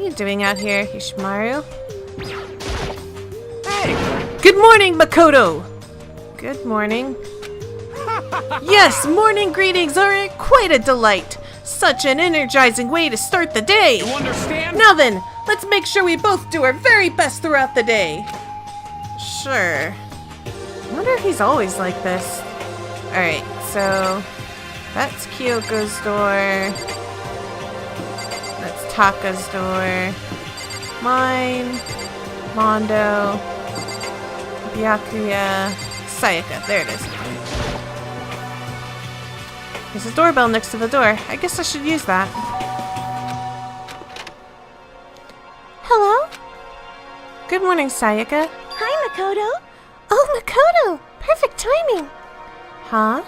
you doing out here, Hishimaru? Hey! Good morning, Makoto! Good morning. Yes, morning greetings are quite a delight. Such an energizing way to start the day. You understand? Now then, let's make sure we both do our very best throughout the day. Sure. I wonder if he's always like this. Alright, so that's Kyoko's door. That's Taka's door. Mine. Mondo. Byakuya. Sayaka. There it is. There's a doorbell next to the door. I guess I should use that. Hello? Good morning, Sayaka. Hi, Makoto. Oh, Makoto! Perfect timing! Huh?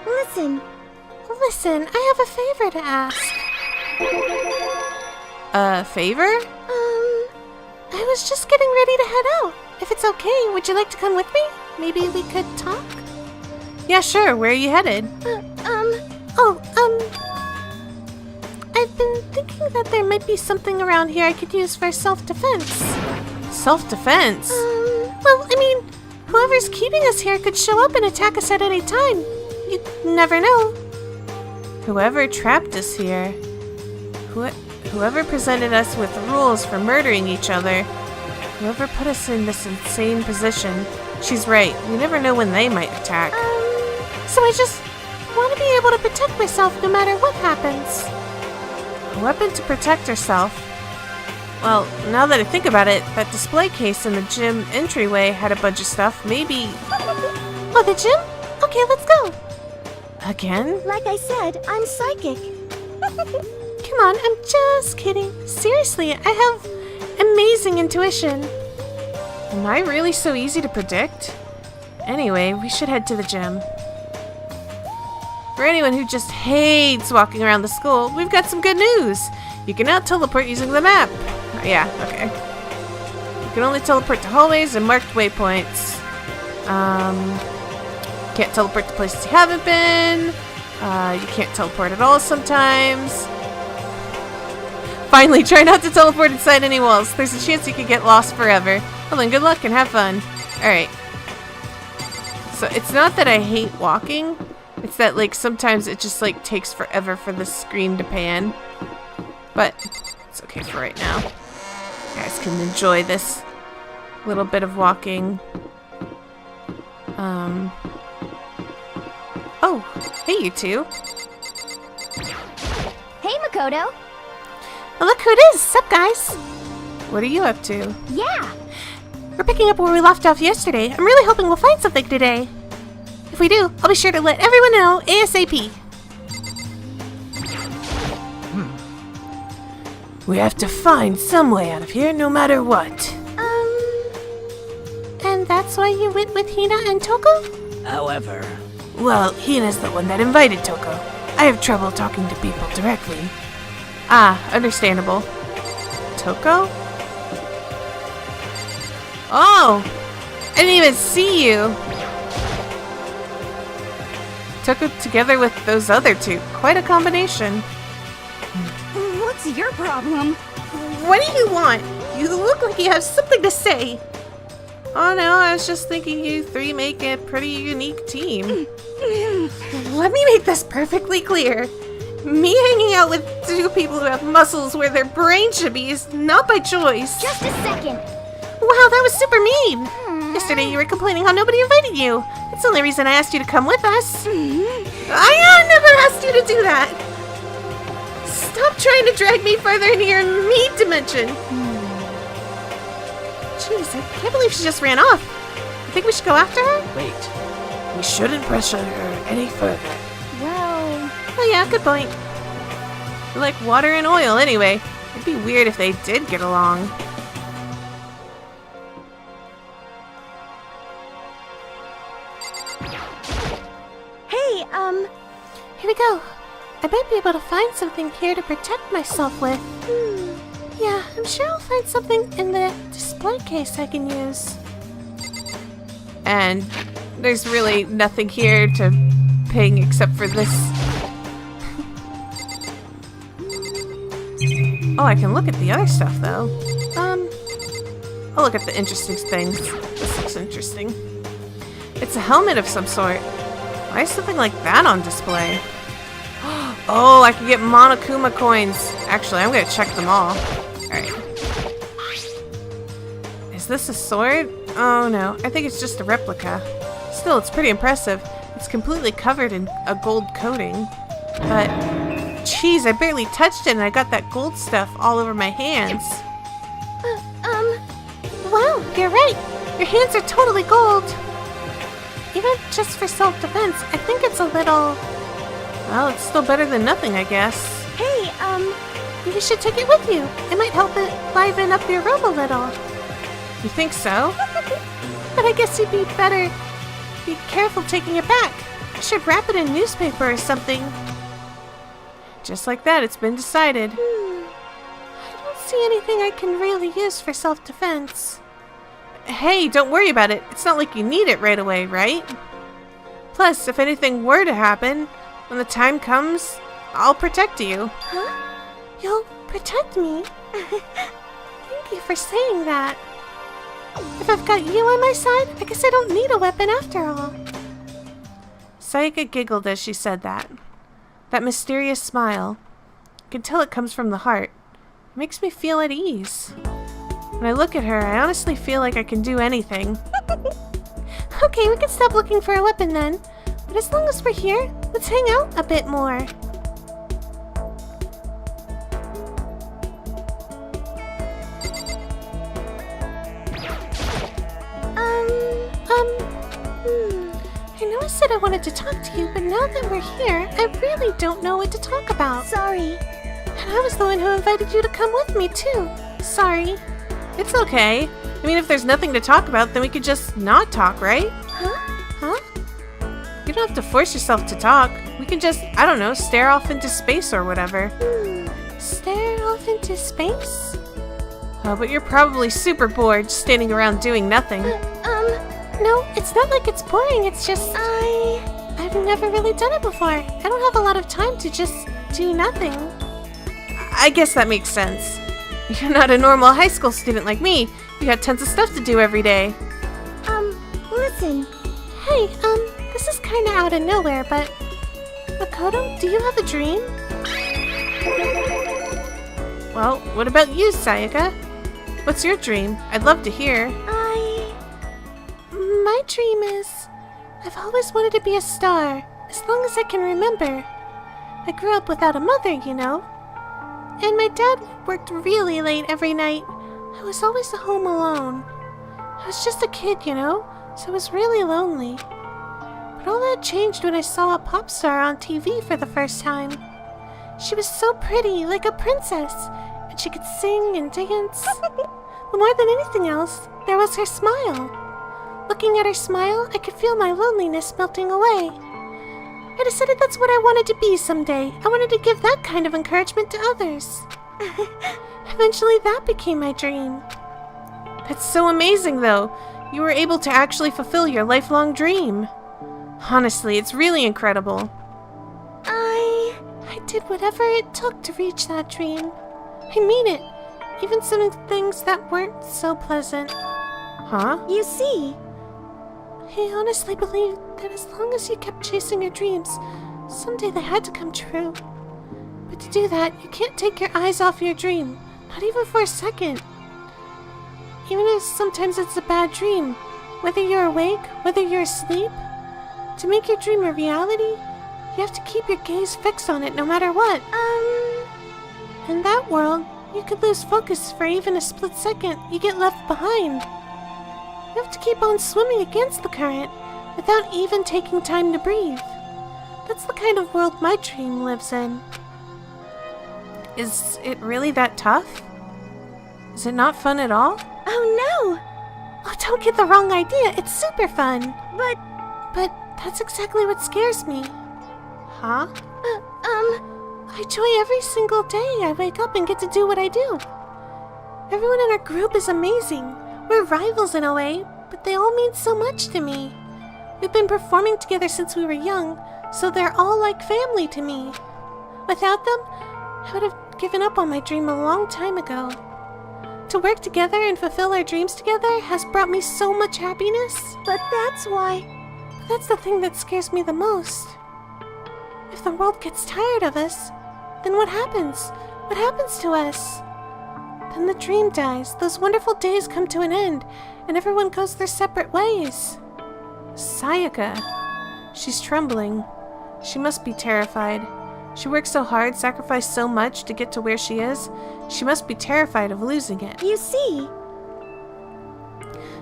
Listen. Listen, I have a favor to ask. A favor? I was just getting ready to head out. If it's okay, would you like to come with me? Maybe we could talk? Yeah, sure. Where are you headed? I've been thinking that there might be something around here I could use for self-defense. Self-defense? Well, I mean, whoever's keeping us here could show up and attack us at any time. You never know. Whoever trapped us here. Whoever presented us with rules for murdering each other. Whoever put us in this insane position. She's right. We never know when they might attack. So I just want to be able to protect myself no matter what happens. A weapon to protect herself. Well, now that I think about it, that display case in the gym entryway had a bunch of stuff. Maybe... Oh, the gym? Okay, let's go. Again? Like I said, I'm psychic. Come on, I'm just kidding. Seriously, I have amazing intuition. Am I really so easy to predict? Anyway, we should head to the gym. For anyone who just hates walking around the school, we've got some good news. You can now teleport using the map. Yeah, okay. You can only teleport to hallways and marked waypoints. Can't teleport to places you haven't been. You can't teleport at all sometimes. Finally, try not to teleport inside any walls. There's a chance you could get lost forever. Well then, good luck and have fun. Alright. So, it's not that I hate walking. It's that, like, sometimes it just, like, takes forever for the screen to pan. But it's okay for right now. You guys can enjoy this little bit of walking. Oh, hey you two. Hey, Makoto. Oh, look who it is! Sup, guys? What are you up to? Yeah. We're picking up where we left off yesterday. I'm really hoping we'll find something today. If we do, I'll be sure to let everyone know ASAP. We have to find some way out of here no matter what. And that's why you went with Hina and Toko? However... Well, Hina's the one that invited Toko. I have trouble talking to people directly. Ah, understandable. Toko? Oh! I didn't even see you! Toko together with those other two. Quite a combination. What's your problem? What do you want? You look like you have something to say. Oh no, I was just thinking you three make a pretty unique team. Let me make this perfectly clear. Me hanging out with two people who have muscles where their brain should be is not by choice. Just a second. Wow, that was super mean. Yesterday you were complaining how nobody invited you. That's the only reason I asked you to come with us. I never asked you to do that. Stop trying to drag me further into your meat dimension. Jeez, I can't believe she just ran off. You think we should go after her? Wait. We shouldn't pressure her any further. Well... Oh yeah, good point. They're like water and oil anyway. It'd be weird if they did get along. Hey, Here we go. I might be able to find something here to protect myself with. Yeah, I'm sure I'll find something in the display case I can use. And there's really nothing here to ping except for this. Oh, I can look at the other stuff, though. I'll look at the interesting things. This looks interesting. It's a helmet of some sort. Why is something like that on display? Oh, I can get Monokuma coins. Actually, I'm gonna check them all. Alright. Is this a sword? Oh no, I think it's just a replica. Still, it's pretty impressive. It's completely covered in a gold coating. But, geez, I barely touched it and I got that gold stuff all over my hands. Wow, you're right. Your hands are totally gold. Even just for self-defense, I think it's a little... Well, it's still better than nothing, I guess. Hey, You should take it with you. It might help it liven up your robe a little. You think so? But I guess you'd be better... Be careful taking it back. I should wrap it in newspaper or something. Just like that, it's been decided. I don't see anything I can really use for self-defense. Hey, don't worry about it. It's not like you need it right away, right? Plus, if anything were to happen, when the time comes, I'll protect you. huh? You'll protect me? Thank you for saying that. If I've got you on my side, I guess I don't need a weapon after all. Sayaka giggled as she said that. That mysterious smile. I can tell it comes from the heart. It makes me feel at ease. When I look at her, I honestly feel like I can do anything. Okay, we can stop looking for a weapon then. But as long as we're here, let's hang out a bit more. I know I said I wanted to talk to you, but now that we're here, I really don't know what to talk about. Sorry. And I was the one who invited you to come with me, too. Sorry. It's okay. I mean, if there's nothing to talk about, then we could just not talk, right? Huh? You don't have to force yourself to talk. We can just, I don't know, stare off into space or whatever. Stare off into space? Oh, but you're probably super bored just standing around doing nothing. No, it's not like it's boring, it's just... I've never really done it before. I don't have a lot of time to just do nothing. I guess that makes sense. You're not a normal high school student like me. You got tons of stuff to do every day. Listen. Hey, this is kinda out of nowhere, but... Makoto, do you have a dream? Well, what about you, Sayaka? What's your dream? I'd love to hear. My dream is... I've always wanted to be a star, as long as I can remember. I grew up without a mother, you know. And my dad worked really late every night. I was always home alone. I was just a kid, you know, so I was really lonely. But all that changed when I saw a pop star on TV for the first time. She was so pretty, like a princess, and she could sing and dance. But more than anything else, there was her smile. Looking at her smile, I could feel my loneliness melting away. I decided that's what I wanted to be someday. I wanted to give that kind of encouragement to others. Eventually, that became my dream. That's so amazing, though. You were able to actually fulfill your lifelong dream. Honestly, it's really incredible. I did whatever it took to reach that dream. I mean it. Even some things that weren't so pleasant. Huh? You see. I honestly believe that as long as you kept chasing your dreams, someday they had to come true. But to do that, you can't take your eyes off your dream, not even for a second. Even if sometimes it's a bad dream, whether you're awake, whether you're asleep, to make your dream a reality, you have to keep your gaze fixed on it no matter what. In that world, you could lose focus for even a split second. You get left behind. You have to keep on swimming against the current without even taking time to breathe. That's the kind of world my dream lives in. Is it really that tough? Is it not fun at all? Oh no! Oh, don't get the wrong idea. It's super fun. But that's exactly what scares me. Huh? I enjoy every single day I wake up and get to do what I do. Everyone in our group is amazing. We're rivals in a way, but they all mean so much to me. We've been performing together since we were young, so they're all like family to me. Without them, I would have given up on my dream a long time ago. To work together and fulfill our dreams together has brought me so much happiness. But that's why... But that's the thing that scares me the most. If the world gets tired of us, then what happens? What happens to us? Then the dream dies, those wonderful days come to an end, and everyone goes their separate ways. Sayaka. She's trembling. She must be terrified. She worked so hard, sacrificed so much to get to where she is. She must be terrified of losing it. You see...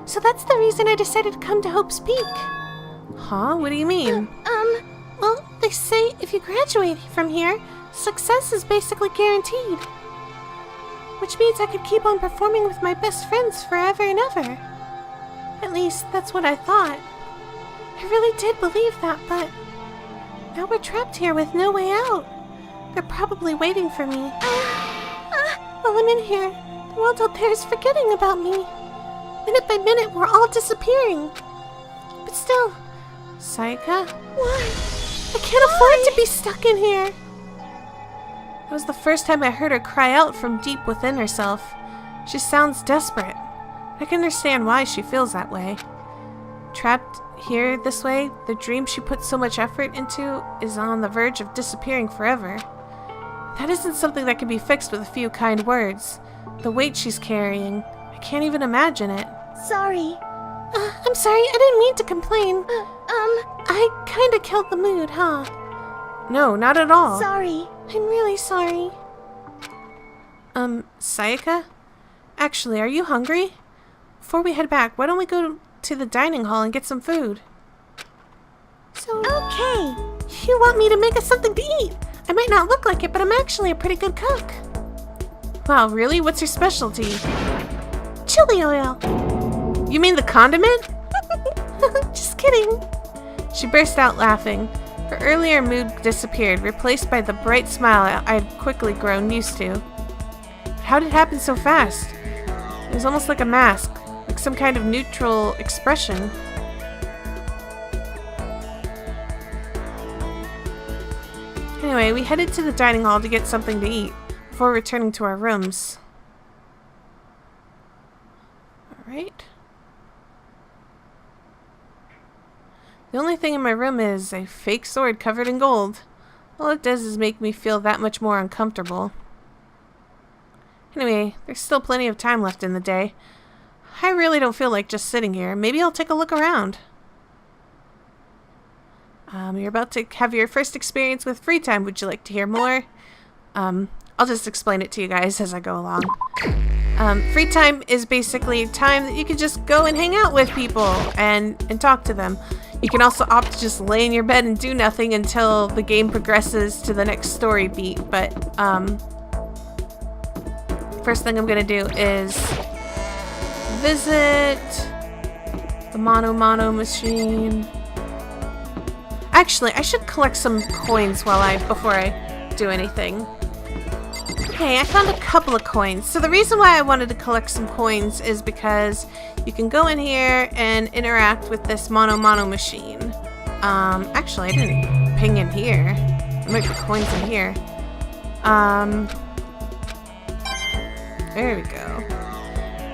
So that's the reason I decided to come to Hope's Peak. Huh? What do you mean? Well, they say if you graduate from here, success is basically guaranteed. Which means I could keep on performing with my best friends forever and ever. At least, that's what I thought. I really did believe that, but... now we're trapped here with no way out. They're probably waiting for me. While I'm in here, the world out there is forgetting about me. Minute by minute, we're all disappearing. But still... Sayaka? Why? I can't afford to be stuck in here. That was the first time I heard her cry out from deep within herself. She sounds desperate. I can understand why she feels that way. Trapped here this way, the dream she put so much effort into is on the verge of disappearing forever. That isn't something that can be fixed with a few kind words. The weight she's carrying, I can't even imagine it. Sorry. I'm sorry, I didn't mean to complain. I kinda killed the mood, huh? No, not at all. Sorry. I'm really sorry. Sayaka? Actually, are you hungry? Before we head back, why don't we go to the dining hall and get some food? So... Okay. You want me to make us something to eat? I might not look like it, but I'm actually a pretty good cook. Wow, really? What's your specialty? Chili oil. You mean the condiment? Just kidding. She burst out laughing. Her earlier mood disappeared, replaced by the bright smile I'd quickly grown used to. How did it happen so fast? It was almost like a mask, like some kind of neutral expression. Anyway, we headed to the dining hall to get something to eat before returning to our rooms. Alright. The only thing in my room is a fake sword covered in gold. All it does is make me feel that much more uncomfortable. Anyway, there's still plenty of time left in the day. I really don't feel like just sitting here. Maybe I'll take a look around. You're about to have your first experience with free time. Would you like to hear more? I'll just explain it to you guys as I go along. Free time is basically time that you can just go and hang out with people and talk to them. You can also opt to just lay in your bed and do nothing until the game progresses to the next story beat. But first thing I'm gonna do is visit the Mono machine. Actually, I should collect some coins before I do anything. Okay, I found a couple of coins. So the reason why I wanted to collect some coins is because you can go in here and interact with this Mono machine. Actually, I didn't ping in here. There might be coins in here. There we go.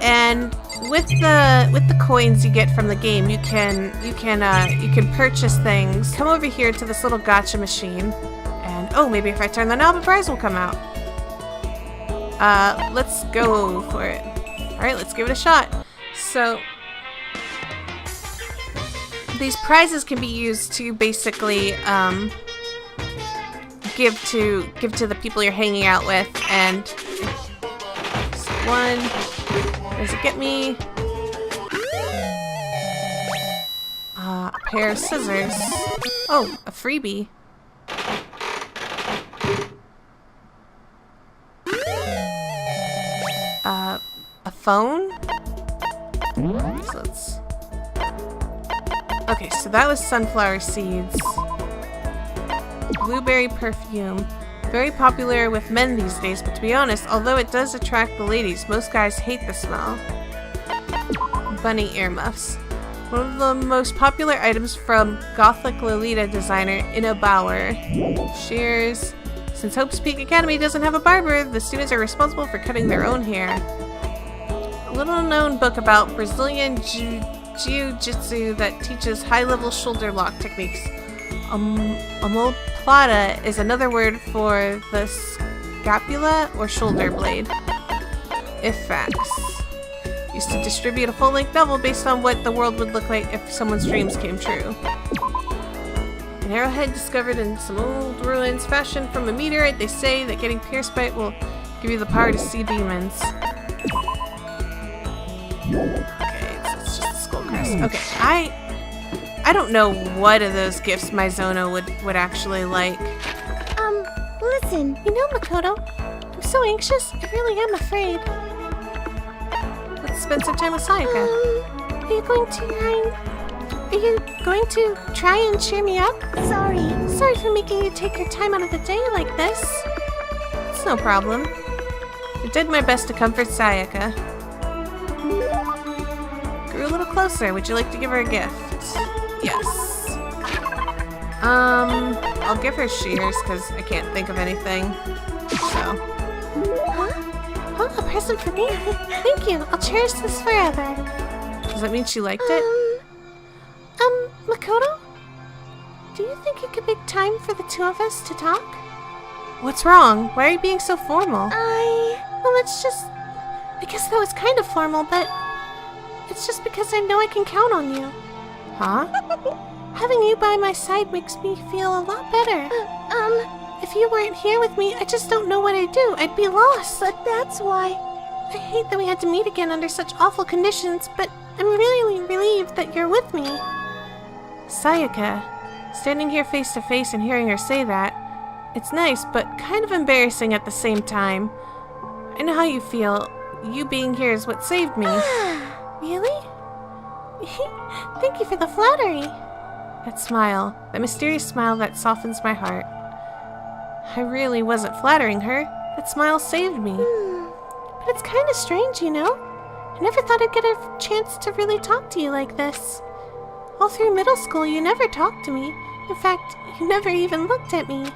And with the coins you get from the game, you can purchase things. Come over here to this little gacha machine, and oh, maybe if I turn the knob, a prize will come out. Let's go for it. All right, let's give it a shot. So these prizes can be used to basically give to the people you're hanging out with. And so one, what does it get me? A pair of scissors. Oh, a freebie. A phone? So let's... Okay, so that was sunflower seeds. Blueberry perfume. Very popular with men these days, but to be honest, although it does attract the ladies, most guys hate the smell. Bunny earmuffs. One of the most popular items from Gothic Lolita designer Ina Bauer. Shears. Since Hope's Peak Academy doesn't have a barber, the students are responsible for cutting their own hair. A little-known book about Brazilian jiu-jitsu that teaches high-level shoulder lock techniques. Omoplata is another word for the scapula or shoulder blade. If facts. Used to distribute a full-length novel based on what the world would look like if someone's dreams came true. An arrowhead discovered in some old ruins fashioned from a meteorite. They say that getting pierced by it will give you the power to see demons. Okay, so it's just a skull crest. Okay, I don't know what of those gifts my Zono would actually like. Listen. You know, Makoto, I'm so anxious, I really am afraid. Let's spend some time with Sayaka. Are you going to try and cheer me up? Sorry. Sorry for making you take your time out of the day like this. It's no problem. I did my best to comfort Sayaka. Grew a little closer. Would you like to give her a gift? Yes. I'll give her shears because I can't think of anything. So. Huh? Oh, a present for me? Thank you. I'll cherish this forever. Does that mean she liked it? Makoto? Do you think you could make time for the two of us to talk? What's wrong? Why are you being so formal? Well, it's just... I guess that was kind of formal, but... It's just because I know I can count on you. Huh? Having you by my side makes me feel a lot better. If you weren't here with me, I just don't know what I'd do. I'd be lost. But that's why... I hate that we had to meet again under such awful conditions, but I'm really relieved that you're with me. Sayaka, standing here face to face and hearing her say that, it's nice, but kind of embarrassing at the same time. I know how you feel. You being here is what saved me. Really? Thank you for the flattery. That smile, that mysterious smile that softens my heart. I really wasn't flattering her. That smile saved me. But it's kind of strange, you know? I never thought I'd get a chance to really talk to you like this. All through middle school, you never talked to me. In fact, you never even looked at me.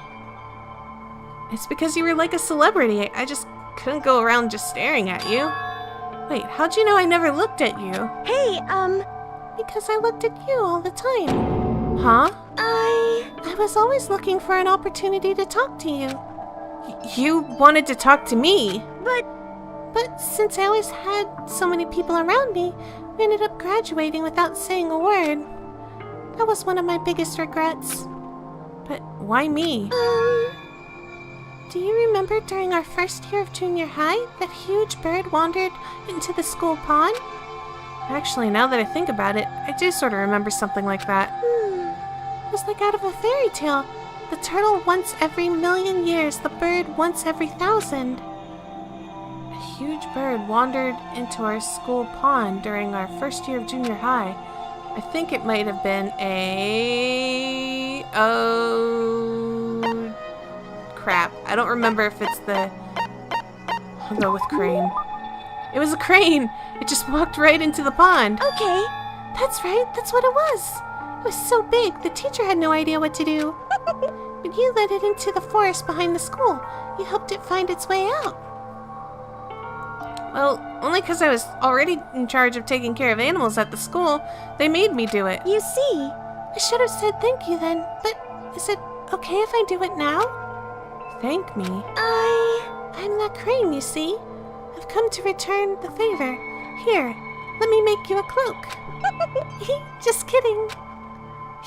It's because you were like a celebrity. I just couldn't go around just staring at you. Wait, how'd you know I never looked at you? Hey, Because I looked at you all the time. Huh? I was always looking for an opportunity to talk to you. You wanted to talk to me? But since I always had so many people around me, we ended up graduating without saying a word. That was one of my biggest regrets. But why me? Do you remember during our first year of junior high, that huge bird wandered into the school pond? Actually, now that I think about it, I do sort of remember something like that. It was like out of a fairy tale. The turtle once every 1,000,000 years, the bird once every 1,000. A huge bird wandered into our school pond during our first year of junior high. I think it might have been a... Oh... crap. I don't remember if it's the... I'll go with crane. It was a crane! It just walked right into the pond. Okay. That's right, that's what it was. It was so big, the teacher had no idea what to do. But you led it into the forest behind the school. You helped it find its way out. Well, only because I was already in charge of taking care of animals at the school, they made me do it. You see. I should have said thank you then, but is it okay if I do it now? Thank me? I'm that crane, you see. I've come to return the favor. Here, let me make you a cloak. Just kidding.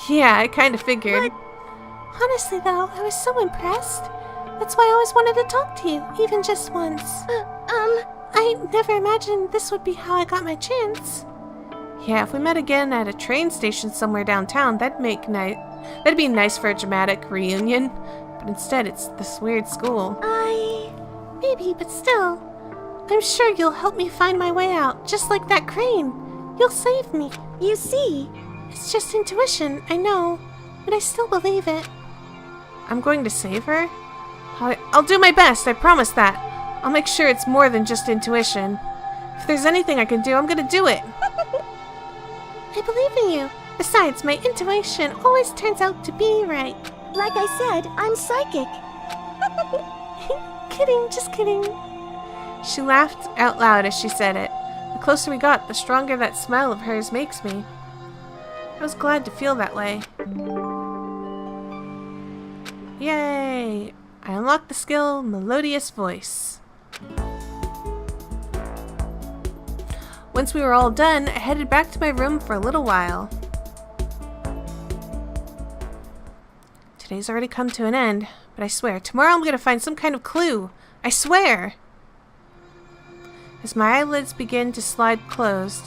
Yeah, I kind of figured. But honestly though, I was so impressed. That's why I always wanted to talk to you, even just once. I never imagined this would be how I got my chance. Yeah, if we met again at a train station somewhere downtown, that'd be nice for a dramatic reunion. But instead, it's this weird school. Maybe, but still. I'm sure you'll help me find my way out, just like that crane. You'll save me. You see. It's just intuition, I know, but I still believe it. I'm going to save her? I'll do my best, I promise that. I'll make sure it's more than just intuition. If there's anything I can do, I'm gonna do it. I believe in you. Besides, my intuition always turns out to be right. Like I said, I'm psychic. Kidding, just kidding. She laughed out loud as she said it. The closer we got, the stronger that smile of hers makes me. I was glad to feel that way. Yay! I unlocked the skill Melodious Voice. Once we were all done, I headed back to my room for a little while. Today's already come to an end, but I swear, tomorrow I'm gonna find some kind of clue. I swear! As my eyelids began to slide closed,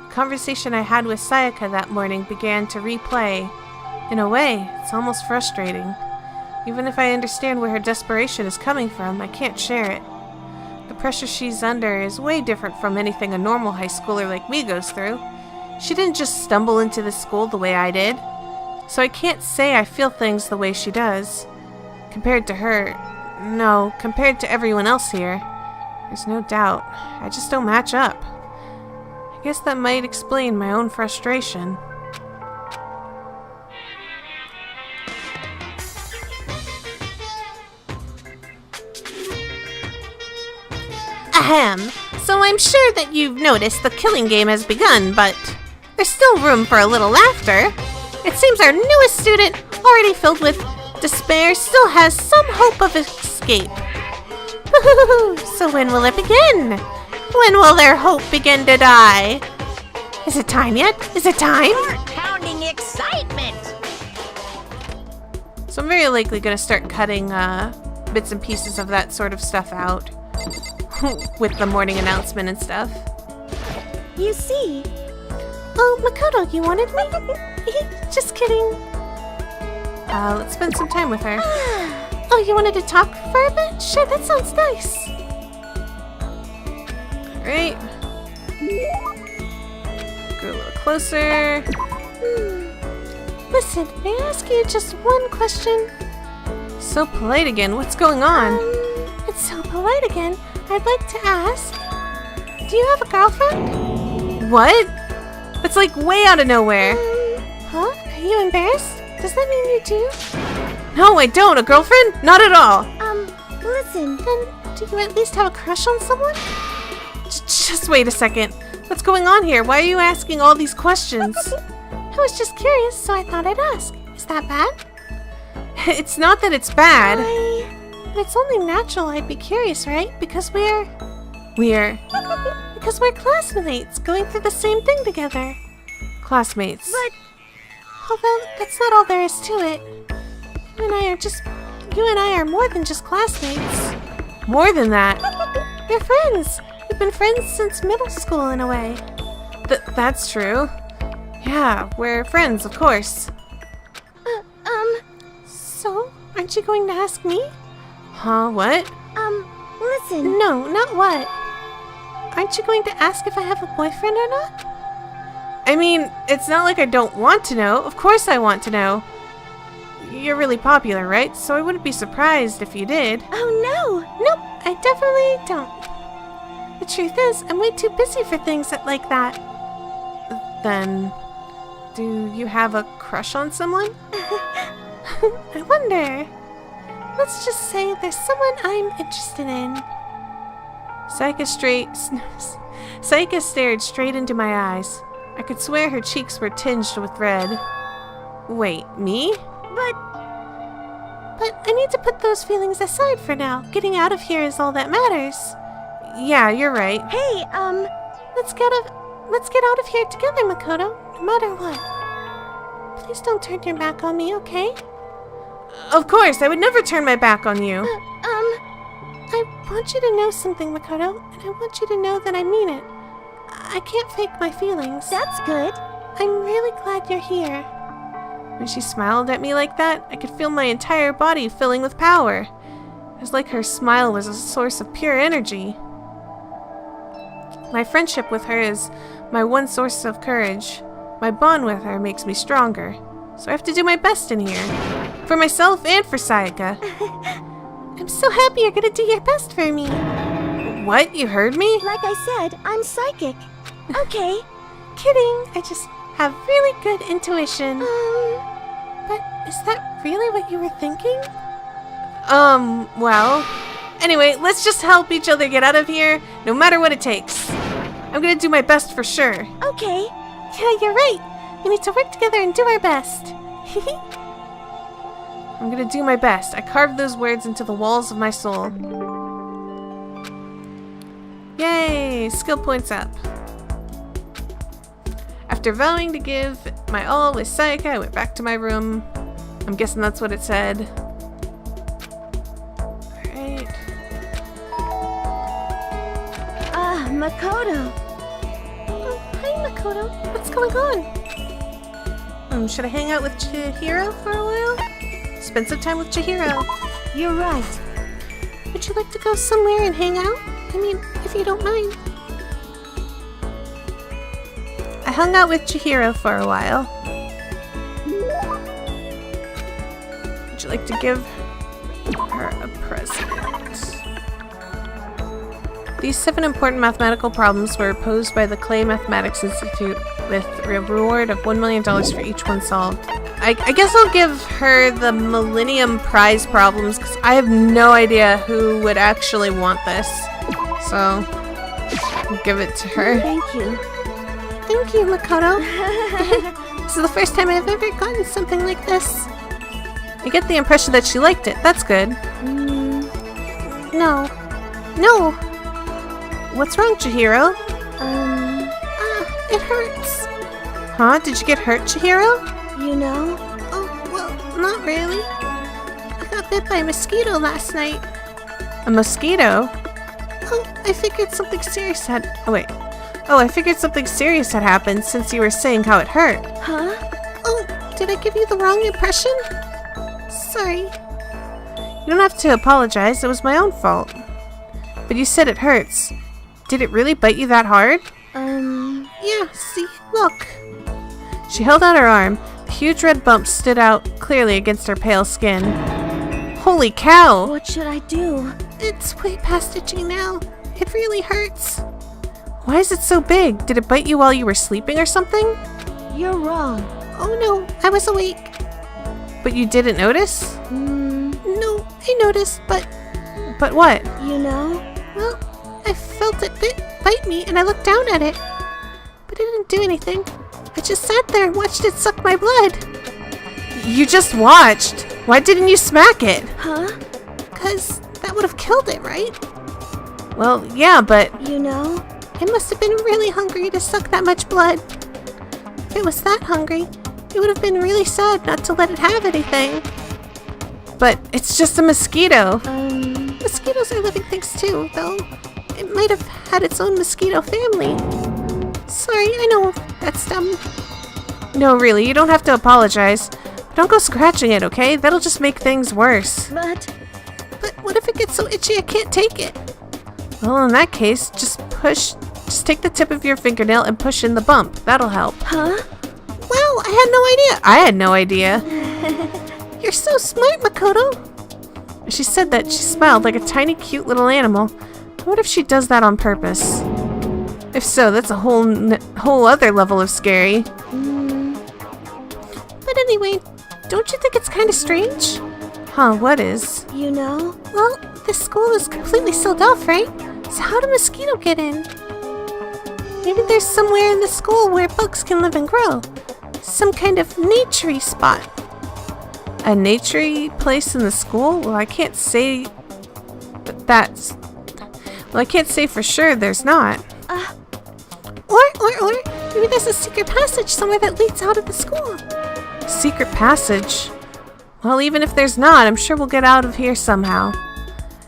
the conversation I had with Sayaka that morning began to replay. In a way, it's almost frustrating. Even if I understand where her desperation is coming from, I can't share it. The pressure she's under is way different from anything a normal high schooler like me goes through. She didn't just stumble into this school the way I did. So I can't say I feel things the way she does. Compared to her, no, compared to everyone else here, there's no doubt. I just don't match up. I guess that might explain my own frustration. Ahem. So I'm sure that you've noticed the killing game has begun, but there's still room for a little laughter. It seems our newest student, already filled with despair, still has some hope of escape. So when will it begin? When will their hope begin to die? Is it time yet? Is it time? Heart-pounding excitement! So I'm very likely going to start cutting bits and pieces of that sort of stuff out. With the morning announcement and stuff. You see. Oh, Makoto, you wanted me? Just kidding. Let's spend some time with her. Oh, you wanted to talk for a bit? Sure, that sounds nice. Alright. Go a little closer. Listen, may I ask you just one question? So polite again. What's going on? It's so polite again. I'd like to ask, do you have a girlfriend? What? That's like way out of nowhere. Huh? Are you embarrassed? Does that mean you do? No, I don't. A girlfriend? Not at all. Listen. Then, do you at least have a crush on someone? Just wait a second. What's going on here? Why are you asking all these questions? I was just curious, so I thought I'd ask. Is that bad? It's not that it's bad. But it's only natural I'd be curious, right? Because because we're classmates, going through the same thing together. Classmates. But although that's not all there is to it. You and I are more than just classmates. More than that. We're friends. We've been friends since middle school in a way. That's true. Yeah, we're friends, of course. So, aren't you going to ask me? Huh, what? Listen. No, not what. Aren't you going to ask if I have a boyfriend or not? I mean, it's not like I don't want to know. Of course I want to know. You're really popular, right? So I wouldn't be surprised if you did. Oh no. Nope, I definitely don't. The truth is, I'm way too busy for things like that. Then, do you have a crush on someone? I wonder. Let's just say there's someone I'm interested in. Sayaka stared straight into my eyes. I could swear her cheeks were tinged with red. Wait, me? But I need to put those feelings aside for now. Getting out of here is all that matters. Yeah, you're right. Hey, let's get out of here together, Makoto, no matter what. Please don't turn your back on me, okay? Of course, I would never turn my back on you. I want you to know something, Makoto, and I want you to know that I mean it. I can't fake my feelings. that's good. I'm really glad you're here. When she smiled at me like that, I could feel my entire body filling with power. It was like her smile was a source of pure energy. My friendship with her is my one source of courage. My bond with her makes me stronger. So I have to do my best in here. For myself and for Sayaka. I'm so happy you're gonna do your best for me. What? You heard me? Like I said, I'm psychic. Okay. Kidding. I just have really good intuition. But is that really what you were thinking? Well. Anyway, let's just help each other get out of here, no matter what it takes. I'm gonna do my best for sure. Okay. Yeah, you're right. We need to work together and do our best. I'm gonna do my best. I carved those words into the walls of my soul. Yay! Skill points up. After vowing to give my all with Sayaka, I went back to my room. I'm guessing that's what it said. Alright. Ah, Makoto. Oh, hi, Makoto. What's going on? Should I hang out with Chihiro for a while? Spend some time with Chihiro. You're right. Would you like to go somewhere and hang out? I mean, if you don't mind. I hung out with Chihiro for a while. Would you like to give her a present? These 7 important mathematical problems were posed by the Clay Mathematics Institute with a reward of $1 million for each one solved. I guess I'll give her the Millennium Prize problems because I have no idea who would actually want this. So, I'll give it to her. Thank you. Thank you, Makoto. This is the first time I've ever gotten something like this. I get the impression that she liked it. That's good. No. No! What's wrong, Chihiro? It hurts. Huh? Did you get hurt, Chihiro? You know? Oh, well, not really. I got bit by a mosquito last night. A mosquito? Oh, I figured something serious had... Oh, wait. Oh, I figured something serious had happened since you were saying how it hurt. Huh? Oh, did I give you the wrong impression? Sorry. You don't have to apologize. It was my own fault. But you said it hurts. Did it really bite you that hard? Yeah, see? Look. She held out her arm. The huge red bump stood out clearly against her pale skin. Holy cow! What should I do? It's way past itching now. It really hurts. Why is it so big? Did it bite you while you were sleeping or something? You're wrong. Oh no, I was awake. But you didn't notice? No, I noticed, but... But what? You know? Well, I felt it bite me and I looked down at it. But it didn't do anything. I just sat there and watched it suck my blood. You just watched? Why didn't you smack it? Huh? 'Cause that would have killed it, right? Well, yeah, but... You know? It must have been really hungry to suck that much blood. If it was that hungry, it would have been really sad not to let it have anything. But it's just a mosquito. Mosquitoes are living things too, though. It might have had its own mosquito family. Sorry, I know, that's dumb. No, really, you don't have to apologize. Don't go scratching it, okay? That'll just make things worse. But what if it gets so itchy I can't take it? Well, in that case, just take the tip of your fingernail and push in the bump. That'll help. Huh? Wow, I had no idea. You're so smart, Makoto. She said that she smiled like a tiny, cute little animal. What if she does that on purpose? If so, that's a whole other level of scary. But anyway, don't you think it's kind of strange? Huh, what is? You know? Well, this school is completely sealed off, right? So how did a mosquito get in? Maybe there's somewhere in the school where bugs can live and grow. Some kind of nature-y spot. A nature-y place in the school? Well, I can't say that's... Well, I can't say for sure there's not. Or maybe there's a secret passage somewhere that leads out of the school. Secret passage? Well, even if there's not, I'm sure we'll get out of here somehow.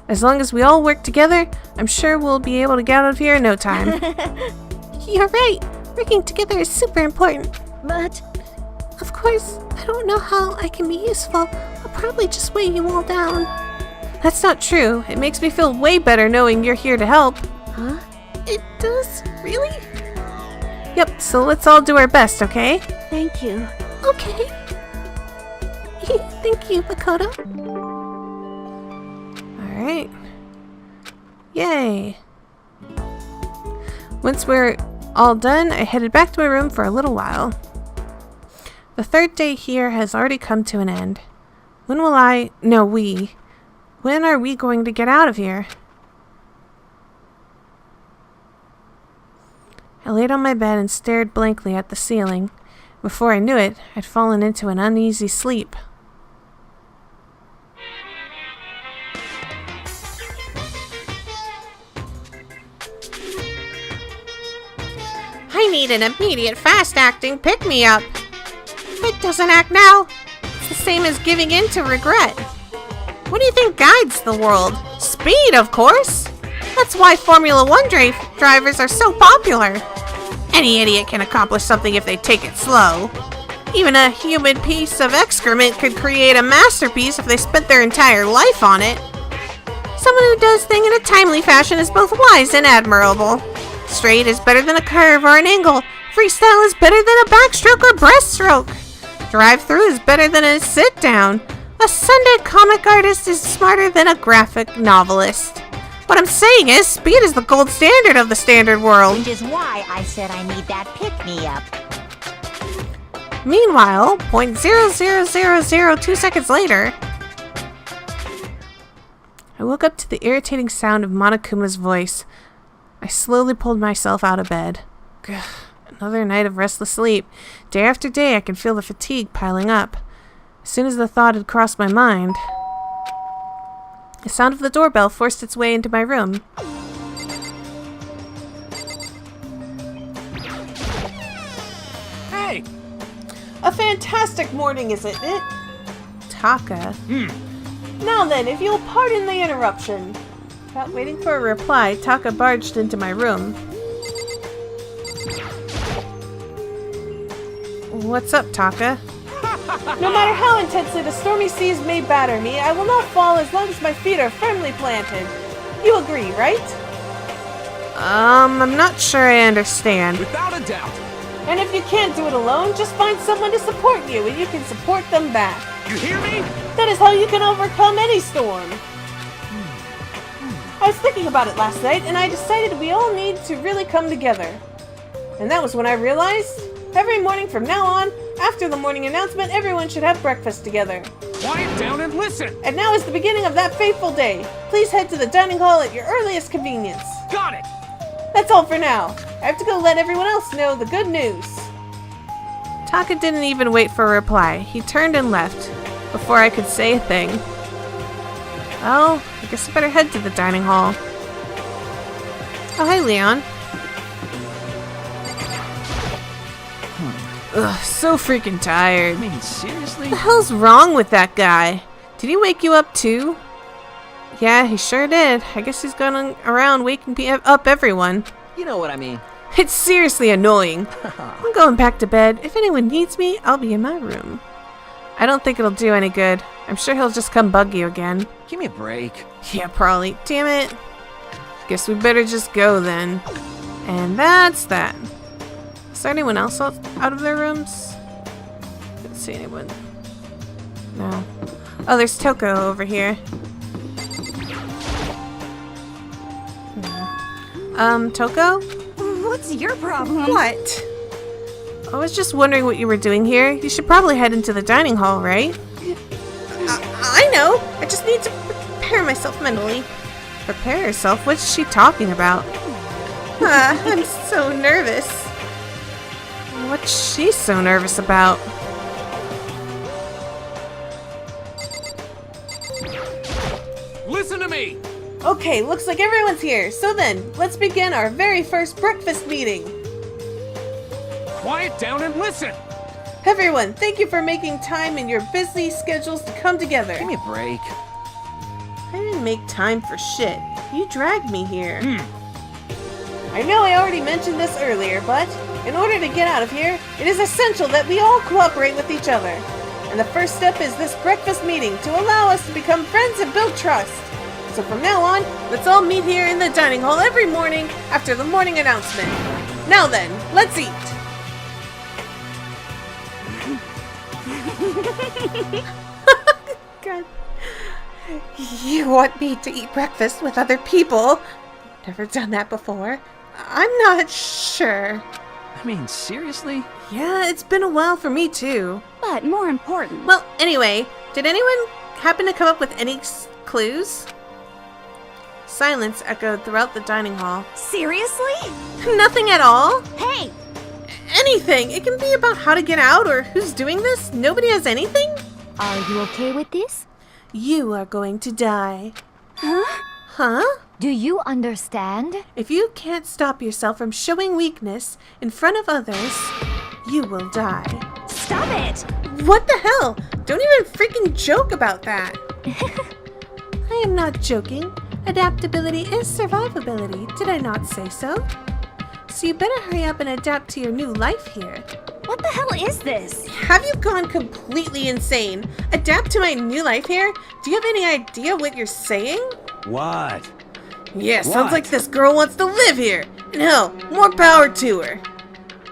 As long as we all work together, I'm sure we'll be able to get out of here in no time. You're right. Working together is super important. But... Of course, I don't know how I can be useful. I'll probably just weigh you all down. That's not true. It makes me feel way better knowing you're here to help. Huh? It does? Really? Yep, so let's all do our best, okay? Thank you. Okay. Thank you, Makoto. Alright. Yay. Once we're all done, I headed back to my room for a little while. The third day here has already come to an end. When will we When are we going to get out of here? I laid on my bed and stared blankly at the ceiling. Before I knew it, I'd fallen into an uneasy sleep. I need an immediate fast-acting pick-me-up. If it doesn't act now, it's the same as giving in to regret. What do you think guides the world? Speed, of course! That's why Formula 1 drivers are so popular. Any idiot can accomplish something if they take it slow. Even a human piece of excrement could create a masterpiece if they spent their entire life on it. Someone who does things in a timely fashion is both wise and admirable. Straight is better than a curve or an angle. Freestyle is better than a backstroke or breaststroke. Drive-through is better than a sit-down. A Sunday comic artist is smarter than a graphic novelist. What I'm saying is, speed is the gold standard of the standard world. Which is why I said I need that pick-me-up. Meanwhile, 0.00002 seconds later, I woke up to the irritating sound of Monokuma's voice. I slowly pulled myself out of bed. Gah, another night of restless sleep. Day after day, I could feel the fatigue piling up. As soon as the thought had crossed my mind, the sound of the doorbell forced its way into my room. Hey! A fantastic morning, isn't it? Taka. Now then, if you'll pardon the interruption. Without waiting for a reply, Taka barged into my room. What's up, Taka? No matter how intensely the stormy seas may batter me, I will not fall as long as my feet are firmly planted. You agree, right? I'm not sure I understand. Without a doubt. And if you can't do it alone, just find someone to support you and you can support them back. You hear me? That is how you can overcome any storm. I was thinking about it last night and I decided we all need to really come together. And that was when I realized, every morning from now on, after the morning announcement, everyone should have breakfast together. Quiet down and listen. And now is the beginning of that fateful day. Please head to the dining hall at your earliest convenience. Got it. That's all for now. I have to go let everyone else know the good news. Taka didn't even wait for a reply. He turned and left before I could say a thing. Well, I guess I better head to the dining hall. Oh, hey, Leon. Ugh, so freaking tired. I mean, seriously? What the hell's wrong with that guy? Did he wake you up too? Yeah, he sure did. I guess he's going around waking up everyone. You know what I mean. It's seriously annoying. I'm going back to bed. If anyone needs me, I'll be in my room. I don't think it'll do any good. I'm sure he'll just come bug you again. Give me a break. Yeah, probably. Damn it. Guess we better just go then. And that's that. Is there anyone else out of their rooms? Didn't see anyone. No. Oh, there's Toko over here. No. Toko? What's your problem? What? I was just wondering what you were doing here. You should probably head into the dining hall, right? I know. I just need to prepare myself mentally. Prepare yourself? What's she talking about? I'm so nervous. What's she so nervous about? Listen to me. Okay, looks like everyone's here. So then, let's begin our very first breakfast meeting. Quiet down and listen. Everyone, thank you for making time in your busy schedules to come together. Give me a break. I didn't make time for shit. You dragged me here. I know I already mentioned this earlier, but in order to get out of here, it is essential that we all cooperate with each other. And the first step is this breakfast meeting to allow us to become friends and build trust. So from now on, let's all meet here in the dining hall every morning after the morning announcement. Now then, let's eat. God. You want me to eat breakfast with other people? Never done that before. I'm not sure. I mean, seriously? Yeah, it's been a while for me too. But more important, Well, anyway, did anyone happen to come up with any clues? Silence echoed throughout the dining hall. Seriously? Nothing at all? Hey! Anything! It can be about how to get out or who's doing this. Nobody has anything? Are you okay with this? You are going to die. Huh? Huh? Do you understand? If you can't stop yourself from showing weakness in front of others, you will die. Stop it! What the hell? Don't even freaking joke about that. I am not joking. Adaptability is survivability. Did I not say so? So you better hurry up and adapt to your new life here. What the hell is this? Have you gone completely insane? Adapt to my new life here? Do you have any idea what you're saying? What? Yeah, sounds What? like this girl wants to live here. And hell, more power to her.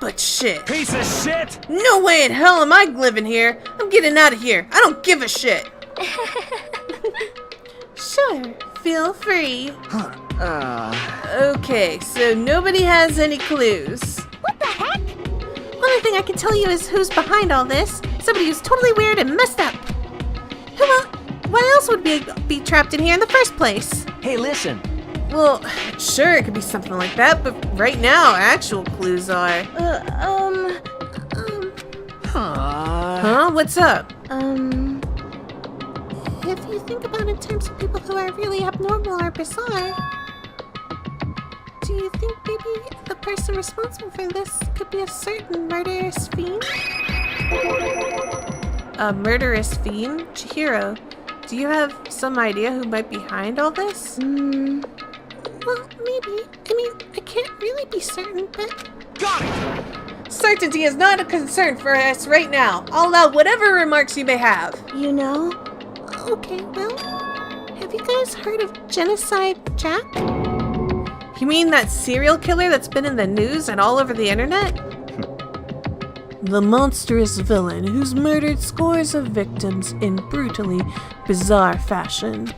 But shit. Piece of shit! No way in hell am I living here. I'm getting out of here. I don't give a shit. Sure, feel free. Okay, so nobody has any clues. What the heck? Only thing I can tell you is who's behind all this. Somebody who's totally weird and messed up. Why else would be trapped in here in the first place? Hey, listen. Well, sure, it could be something like that, but right now, actual clues are... Huh? What's up? If you think about it in terms of people who are really abnormal or bizarre, do you think maybe the person responsible for this could be a certain murderous fiend? A murderous fiend? Chihiro, do you have some idea who might be behind all this? Well, maybe. I mean, I can't really be certain, but... Got it! Certainty is not a concern for us right now. I'll allow whatever remarks you may have. You know? Okay, well, have you guys heard of Genocide Jack? You mean that serial killer that's been in the news and all over the internet? The monstrous villain who's murdered scores of victims in brutally bizarre fashion.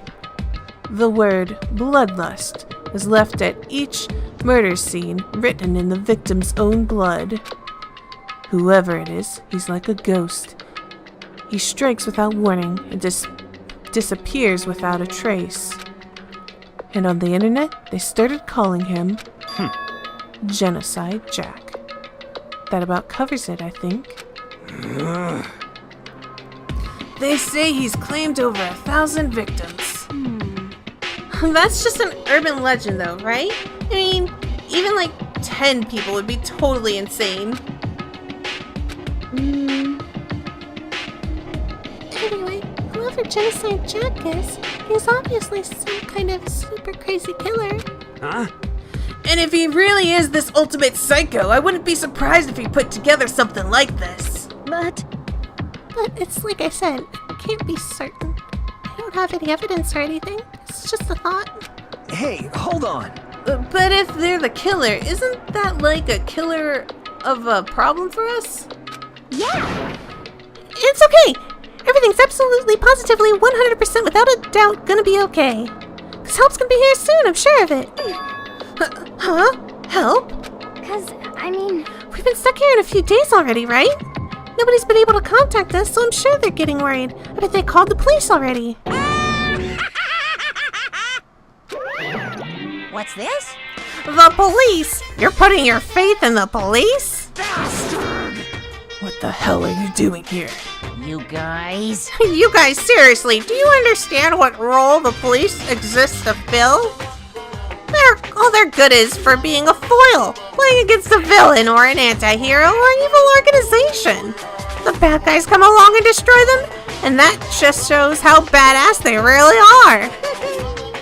The word bloodlust was left at each murder scene, written in the victim's own blood. Whoever it is, he's like a ghost. He strikes without warning and disappears without a trace. And on the internet, they started calling him Genocide Jack. That about covers it, I think. They say he's claimed over 1,000 victims. That's just an urban legend though, right? I mean, even like 10 people would be totally insane. Anyway, whoever Genocide Jack is, he's obviously some kind of super crazy killer. Huh? And if he really is this ultimate psycho, I wouldn't be surprised if he put together something like this. But it's like I said, I can't be certain. I don't have any evidence or anything. It's just a thought. Hey, hold on. But if they're the killer, isn't that like a killer of a problem for us? Yeah! It's okay! Everything's absolutely, positively, 100% without a doubt gonna be okay. Cause help's gonna be here soon, I'm sure of it. Huh? Help? Cause, I mean... We've been stuck here in a few days already, right? Nobody's been able to contact us, so I'm sure they're getting worried. I bet they called the police already. What's this? The police? You're putting your faith in the police? What the hell are you doing here? You guys? You guys, seriously, do you understand what role the police exist to fill? All they're good is for being a foil, playing against a villain or an anti-hero or an evil organization. The bad guys come along and destroy them, and that just shows how badass they really are.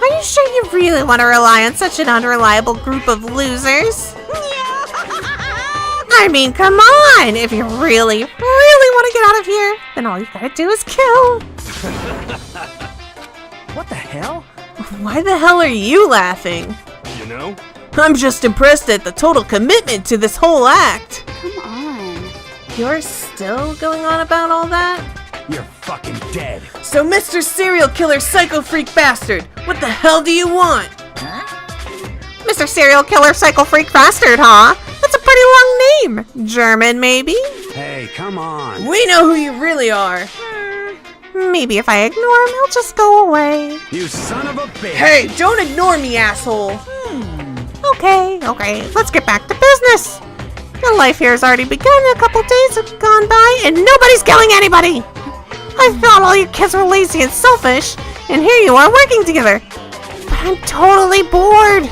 Are you sure you really want to rely on such an unreliable group of losers? I mean, come on! If you really, really want to get out of here, then all you gotta do is kill. What the hell? Why the hell are you laughing? You know? I'm just impressed at the total commitment to this whole act. Come on. You're still going on about all that? You're fucking dead. So, Mr. Serial Killer Psycho Freak Bastard, what the hell do you want? Mr. Serial Killer Psycho Freak Bastard, huh? That's a pretty long name. German, maybe? Hey, come on. We know who you really are. Maybe if I ignore him, he'll just go away. You son of a bitch! Hey, don't ignore me, asshole! Okay, let's get back to business. Your life here has already begun. A couple days have gone by, and nobody's killing anybody! I thought all you kids were lazy and selfish, and here you are working together. But I'm totally bored.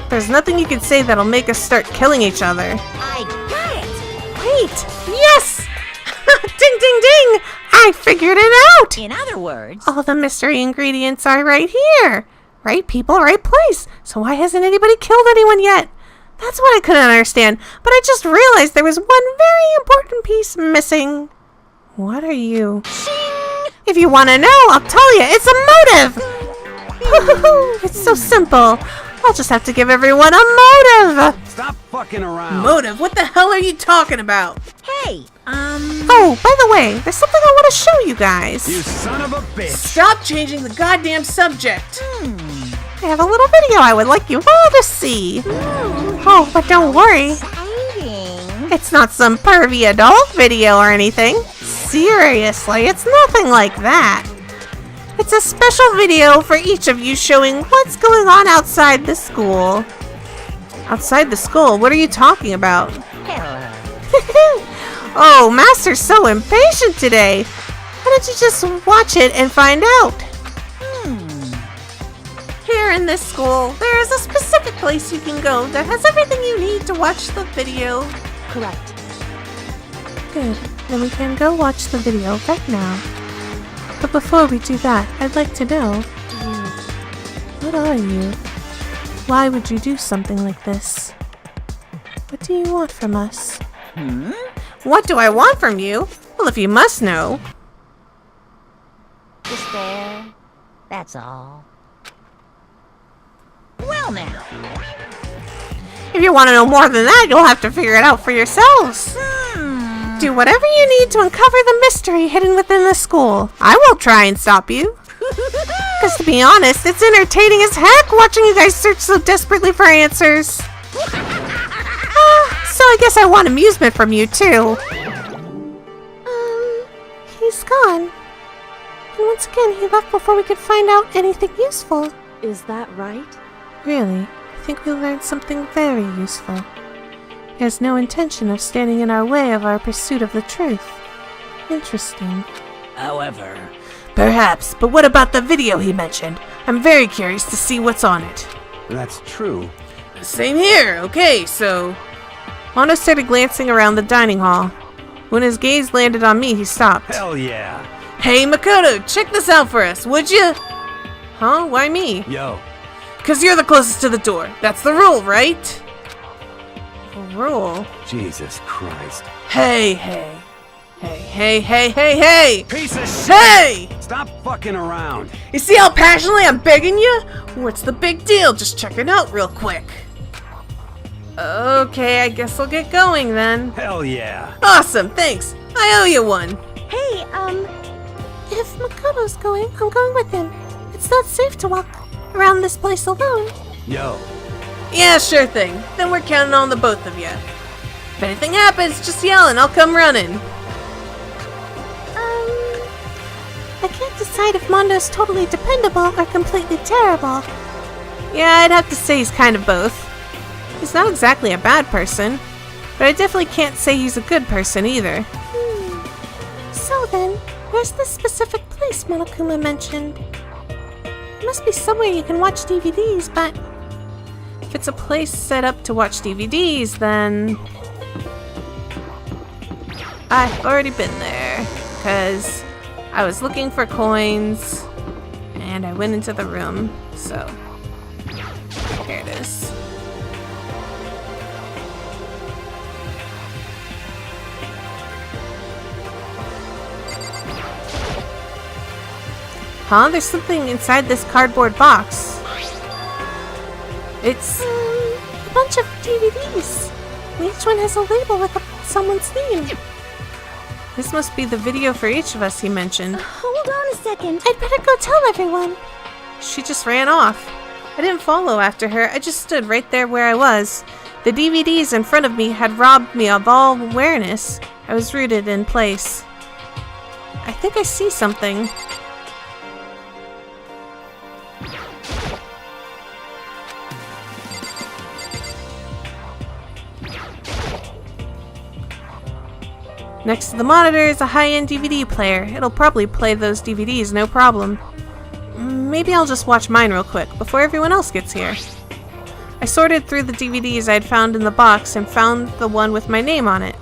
There's nothing you can say that'll make us start killing each other. I got it. Wait! Yes! Ding, ding, ding! I figured it out! In other words, All the mystery ingredients are right here. Right people, right place. So why hasn't anybody killed anyone yet? That's what I couldn't understand. But I just realized there was one very important piece missing. What are you? If you want to know, I'll tell you. It's a motive! It's so simple. I'll just have to give everyone a motive. Stop fucking around! Motive? What the hell are you talking about? hey, Oh, by the way, there's something I want to show you guys. You son of a bitch! Stop changing the goddamn subject. I have a little video I would like you all to see. Oh, but don't worry. exciting. It's not some pervy adult video or anything. Seriously, it's nothing like that. It's a special video for each of you showing what's going on outside the school. Outside the school? What are you talking about? Hello. Oh, Master's so impatient today. Why don't you just watch it and find out? Here in this school, there is a specific place you can go that has everything you need to watch the video. Correct. Good. Then we can go watch the video right now. But before we do that, I'd like to know, what are you? Why would you do something like this? What do you want from us? What do I want from you? Well, if you must know. Despair. That's all. Well now. If you want to know more than that, you'll have to figure it out for yourselves. Do whatever you need to uncover the mystery hidden within the school. I won't try and stop you. Because to be honest, it's entertaining as heck watching you guys search so desperately for answers. So I guess I want amusement from you too. He's gone. And once again, he left before we could find out anything useful. Is that right? Really, I think we learned something very useful. He has no intention of standing in our way of our pursuit of the truth. Interesting. However, Perhaps, but what about the video he mentioned? I'm very curious to see what's on it. That's true. Same here. Okay, so... Mondo started glancing around the dining hall. When his gaze landed on me, he stopped. Hell yeah! Hey, Makoto, check this out for us, would you? Huh? Why me? Yo, Because you're the closest to the door. That's the rule, right? Rule? Jesus Christ. Hey, hey. Hey, hey, hey, hey, hey! Piece of shit! Hey! Stop fucking around! You see how passionately I'm begging you? What's the big deal? Just check it out real quick. Okay, I guess I'll get going then. Hell yeah! Awesome, thanks. I owe you one. Hey, If Makoto's going, I'm going with him. It's not safe to walk around this place alone. Yo, Yeah, sure thing. Then we're counting on the both of you. If anything happens, just yell and I'll come running. I can't decide if Mondo's totally dependable or completely terrible. Yeah, I'd have to say he's kind of both. He's not exactly a bad person, but I definitely can't say he's a good person either. So then, where's the specific place Monokuma mentioned? It must be somewhere you can watch DVDs, but... If it's a place set up to watch DVDs, then... I've already been there, because I was looking for coins, and I went into the room, so... Here it is. Huh? There's something inside this cardboard box. It's... a bunch of DVDs. And each one has a label with someone's name. This must be the video for each of us he mentioned. hold on a second. I'd better go tell everyone. She just ran off. I didn't follow after her. I just stood right there where I was. The DVDs in front of me had robbed me of all awareness. I was rooted in place. I think I see something. Next to the monitor is a high-end DVD player. It'll probably play those DVDs, no problem. Maybe I'll just watch mine real quick before everyone else gets here. I sorted through the DVDs I'd found in the box and found the one with my name on it.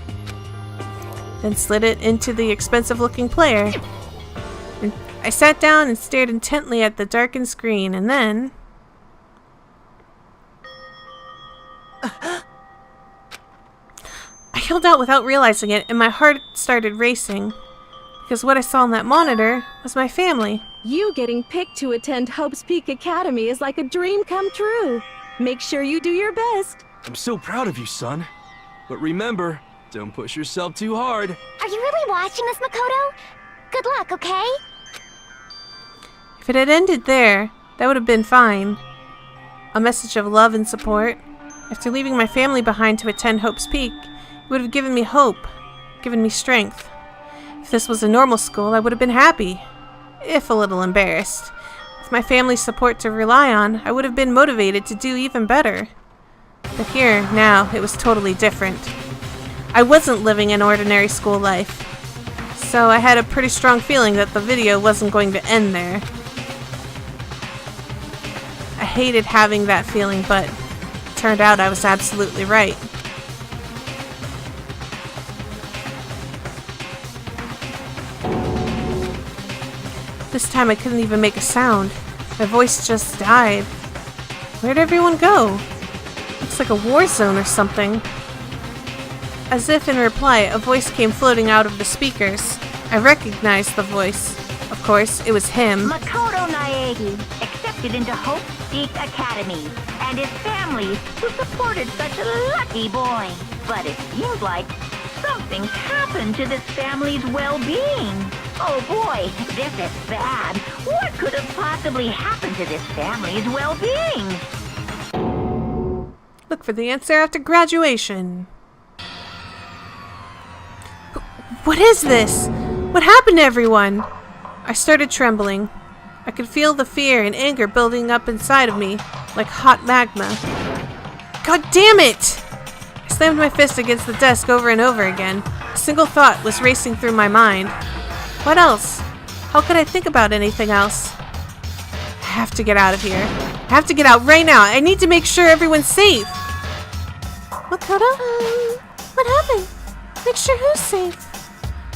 Then slid it into the expensive-looking player. And I sat down and stared intently at the darkened screen, and then... I yelled out without realizing it, and my heart started racing. Because what I saw on that monitor was my family. You getting picked to attend Hope's Peak Academy is like a dream come true. Make sure you do your best. I'm so proud of you, son. But remember, don't push yourself too hard. Are you really watching this, Makoto? Good luck, okay? If it had ended there, that would have been fine. A message of love and support. After leaving my family behind to attend Hope's Peak, it would have given me hope, given me strength. If this was a normal school, I would have been happy, if a little embarrassed. With my family's support to rely on, I would have been motivated to do even better. But here, now, it was totally different. I wasn't living an ordinary school life, so I had a pretty strong feeling that the video wasn't going to end there. I hated having that feeling, but it turned out I was absolutely right. This time I couldn't even make a sound. My voice just died. Where'd everyone go? Looks like a war zone or something. As if in reply, a voice came floating out of the speakers. I recognized the voice. Of course, it was him. Makoto Naegi accepted into Hope's Peak Academy, and his family who supported such a lucky boy. But it seems like something's happened to this family's well-being. Oh boy, this is bad. What could have possibly happened to this family's well-being? Look for the answer after graduation. What is this? What happened to everyone? I started trembling. I could feel the fear and anger building up inside of me, like hot magma. God damn it! I slammed my fist against the desk over and over again. A single thought was racing through my mind. What else? How could I think about anything else? I have to get out of here. I have to get out right now. I need to make sure everyone's safe. Makoto? What happened? Make sure who's safe?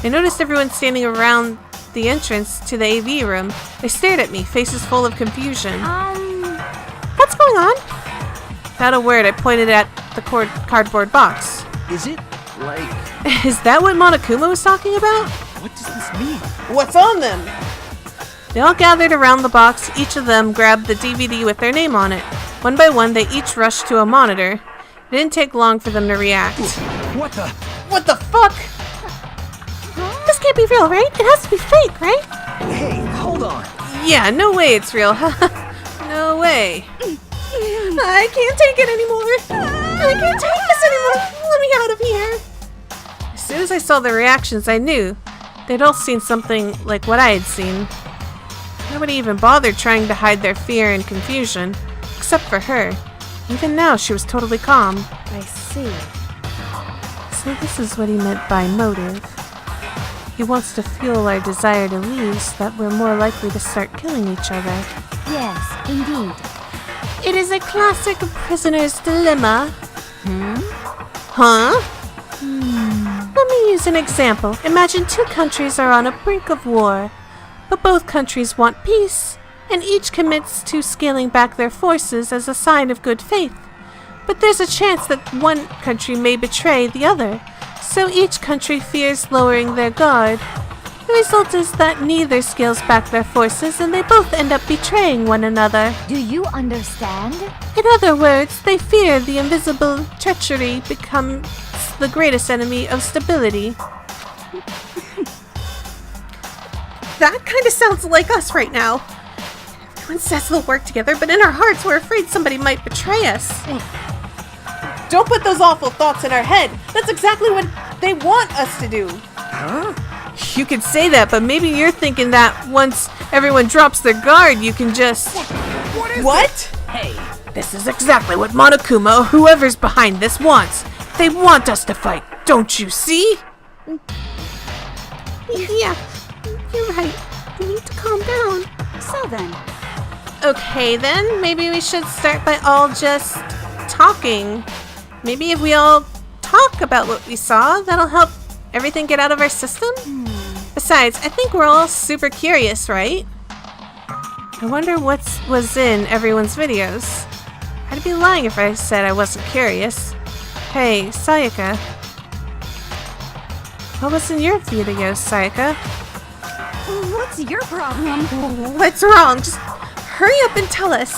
I noticed everyone standing around the entrance to the AV room. They stared at me, faces full of confusion. What's going on? Without a word, I pointed at the cardboard box. Is it, like... Is that what Monokuma was talking about? What does this mean? What's on them? They all gathered around the box. Each of them grabbed the DVD with their name on it. One by one, they each rushed to a monitor. It didn't take long for them to react. What the... What the fuck? This can't be real, right? It has to be fake, right? Hey, hold on. Yeah, no way it's real. No way. I can't take it anymore. I can't take this anymore. Let me out of here. As soon as I saw the reactions, I knew. They'd all seen something like what I had seen. Nobody even bothered trying to hide their fear and confusion, except for her. Even now, she was totally calm. I see. So this is what he meant by motive. He wants to fuel our desire to leave so that we're more likely to start killing each other. Yes, indeed. It is a classic prisoner's dilemma. Huh? Let me use an example. Imagine two countries are on a brink of war, but both countries want peace, and each commits to scaling back their forces as a sign of good faith. But there's a chance that one country may betray the other, so each country fears lowering their guard. The result is that neither scales back their forces and they both end up betraying one another. Do you understand? In other words, they fear the invisible treachery becomes the greatest enemy of stability. That kind of sounds like us right now. Everyone says they'll work together, but in our hearts we're afraid somebody might betray us. Don't put those awful thoughts in our head. That's exactly what they want us to do. Huh? You could say that, but maybe you're thinking that once everyone drops their guard, you can just... What? Hey, This is exactly what Monokuma or whoever's behind this wants. They want us to fight, don't you see? Yeah, you're right. You need to calm down. So then, Okay then, maybe we should start by all just talking. Maybe if we all talk about what we saw, that'll help everything get out of our system? Besides, I think we're all super curious, right? I wonder what was in everyone's videos. I'd be lying if I said I wasn't curious. Hey, Sayaka. What was in your videos, Sayaka? what's your problem? What's wrong? Just hurry up and tell us.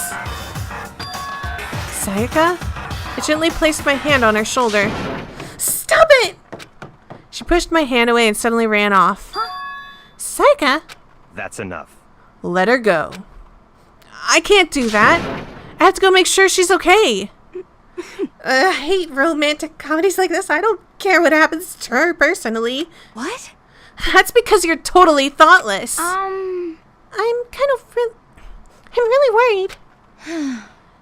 Sayaka? I gently placed my hand on her shoulder. Stop it! She pushed my hand away and suddenly ran off. Sayaka? that's enough. Let her go. I can't do that. I have to go make sure she's okay. I hate romantic comedies like this. I don't care what happens to her personally. What? That's because you're totally thoughtless. Um, I'm really worried.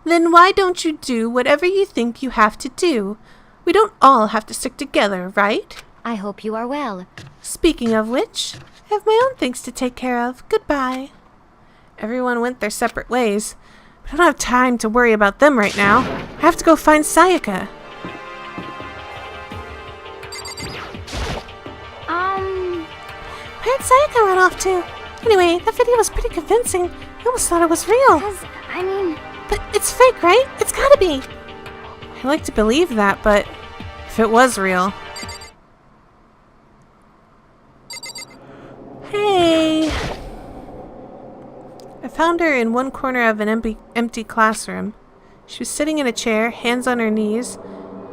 Then why don't you do whatever you think you have to do? We don't all have to stick together, right? I hope you are well. Speaking of which, I have my own things to take care of. Goodbye. Everyone went their separate ways, but I don't have time to worry about them right now. I have to go find Sayaka. Where'd Sayaka run off to? Anyway, that video was pretty convincing. I almost thought it was real. I mean, But it's fake, right? It's gotta be. I like to believe that, but if it was real... Hey! I found her in one corner of an empty classroom. She was sitting in a chair, hands on her knees,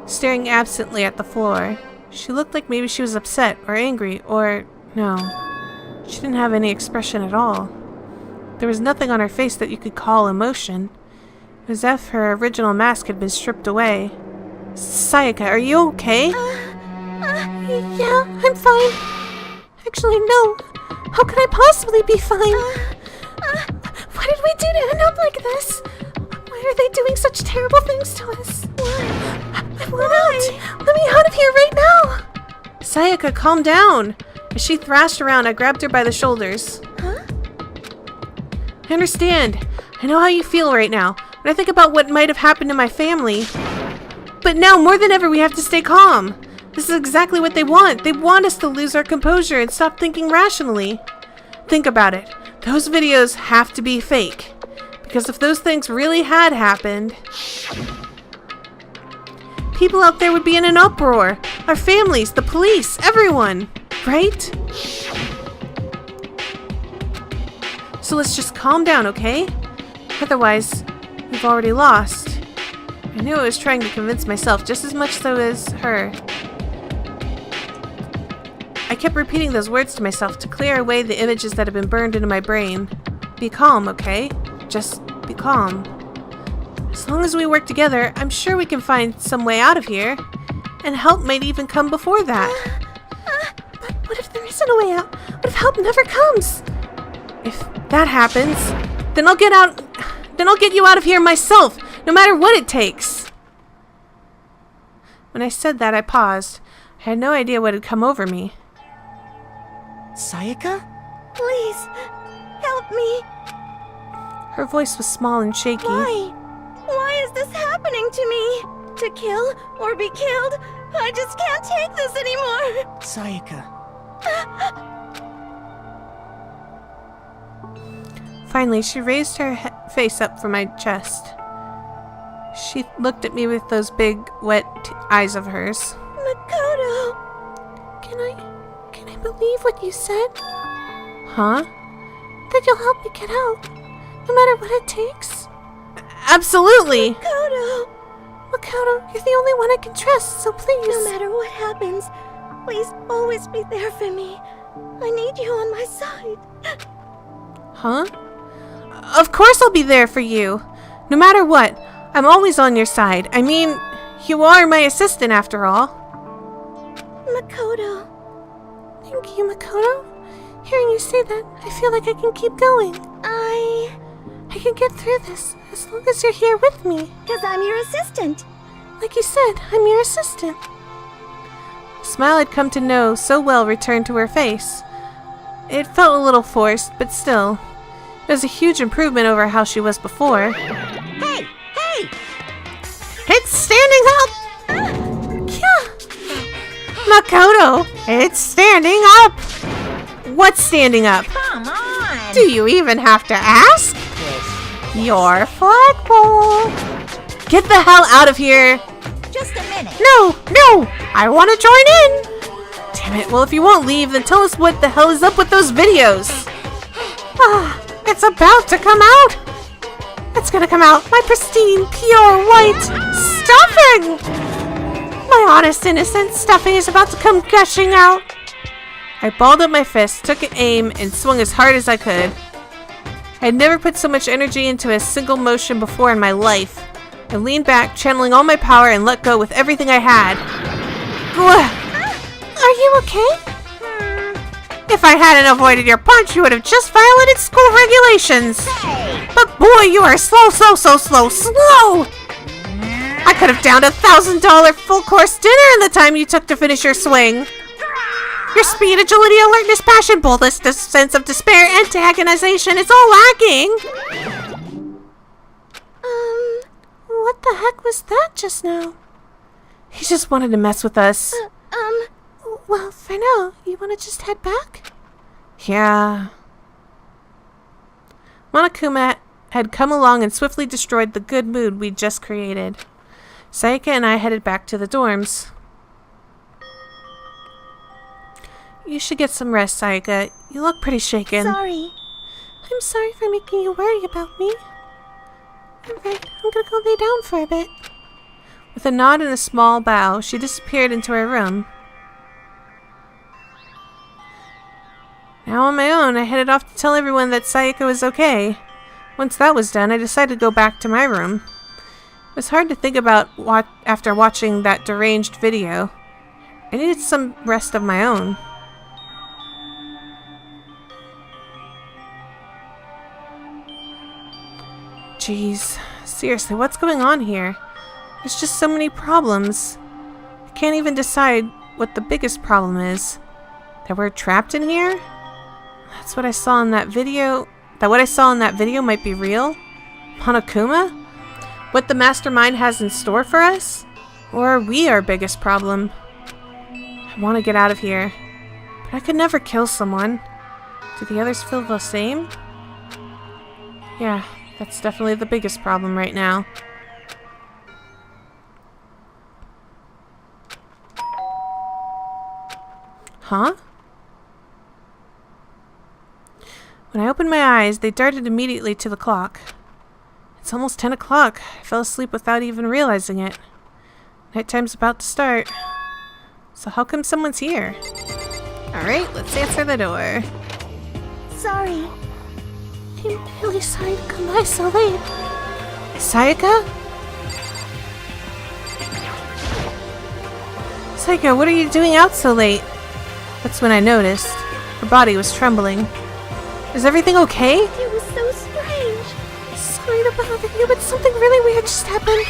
staring absently at the floor. She looked like maybe she was upset or angry, or... no. She didn't have any expression at all. There was nothing on her face that you could call emotion. It was as if her original mask had been stripped away. Sayaka, are you okay? Yeah, I'm fine. Actually, no. How could I possibly be fine? What did we do to end up like this? Why are they doing such terrible things to us? I want out. Let me out of here right now. Sayaka, calm down. As she thrashed around, I grabbed her by the shoulders. I understand. I know how you feel right now. When I think about what might have happened to my family. But now, more than ever, we have to stay calm. This is exactly what they want. They want us to lose our composure and stop thinking rationally. Think about it. Those videos have to be fake. Because if those things really had happened, people out there would be in an uproar. Our families, the police, everyone. Right? So let's just calm down, okay? Otherwise, we've already lost. I knew I was trying to convince myself just as much so as her. I kept repeating those words to myself to clear away the images that had been burned into my brain. Be calm, okay? Just be calm. As long as we work together, I'm sure we can find some way out of here. And help might even come before that. But what if there isn't a way out? What if help never comes? If that happens, then I'll get you out of here myself, no matter what it takes. When I said that, I paused. I had no idea what had come over me. Sayaka? please, help me. Her voice was small and shaky. Why? Why is this happening to me? To kill or be killed? I just can't take this anymore. Sayaka. Finally, she raised her face up from my chest. She looked at me with those big, wet eyes of hers. Makoto. Can I believe what you said? Huh? That you'll help me get out, no matter what it takes? Absolutely! Makoto, you're the only one I can trust, so please. No matter what happens, please always be there for me. I need you on my side. Huh? Of course I'll be there for you. No matter what, I'm always on your side. I mean, you are my assistant after all. Makoto. Thank Thank you, Makoto. Hearing you say that, I feel like I can keep going. I can get through this as long as you're here with me. 'Cause I'm your assistant. Like you said, I'm your assistant. The smile I'd come to know so well returned to her face. It felt a little forced, but still. It was a huge improvement over how she was before. Hey! Hey! It's standing up! Yeah. Makoto, it's standing up! What's standing up? Come on! Do you even have to ask? Your flagpole! Get the hell out of here! Just a minute. No! I want to join in! Damn it, well if you won't leave, then tell us what the hell is up with those videos! It's about to come out! It's gonna come out, my pristine, pure, white stuffing! My honest, innocent stuffing is about to come gushing out! I balled up my fist, took an aim, and swung as hard as I could. I had never put so much energy into a single motion before in my life. I leaned back, channeling all my power, and let go with everything I had. Are you okay? If I hadn't avoided your punch, you would have just violated school regulations. But boy, you are slow. I could have downed $1,000 full-course dinner in the time you took to finish your swing. Your speed, agility, alertness, passion, boldness, sense of despair, antagonization is all lacking. What the heck was that just now? He just wanted to mess with us. Well, for now, you want to just head back? Yeah. Monokuma had come along and swiftly destroyed the good mood we'd just created. Sayaka and I headed back to the dorms. You should get some rest, Sayaka. You look pretty shaken. Sorry. I'm sorry for making you worry about me. Alright, I'm gonna go lay down for a bit. With a nod and a small bow, she disappeared into her room. Now on my own, I headed off to tell everyone that Sayaka was okay. Once that was done, I decided to go back to my room. It was hard to think about after watching that deranged video. I needed some rest of my own. Jeez, seriously, what's going on here? There's just so many problems. I can't even decide what the biggest problem is. That we're trapped in here? That's what I saw in that video. That what I saw in that video might be real? Monokuma? What the mastermind has in store for us? Or are we our biggest problem? I want to get out of here. But I could never kill someone. Do the others feel the same? Yeah, that's definitely the biggest problem right now. Huh? When I opened my eyes, they darted immediately to the clock. It's almost 10 o'clock. I fell asleep without even realizing it. Nighttime's about to start. So how come someone's here? Alright, let's answer the door. Sorry. I'm really sorry to come by so late. Sayaka? Sayaka, what are you doing out so late? That's when I noticed. Her body was trembling. Is everything okay? It was so strange. Sorry to bother you, but something really weird just happened.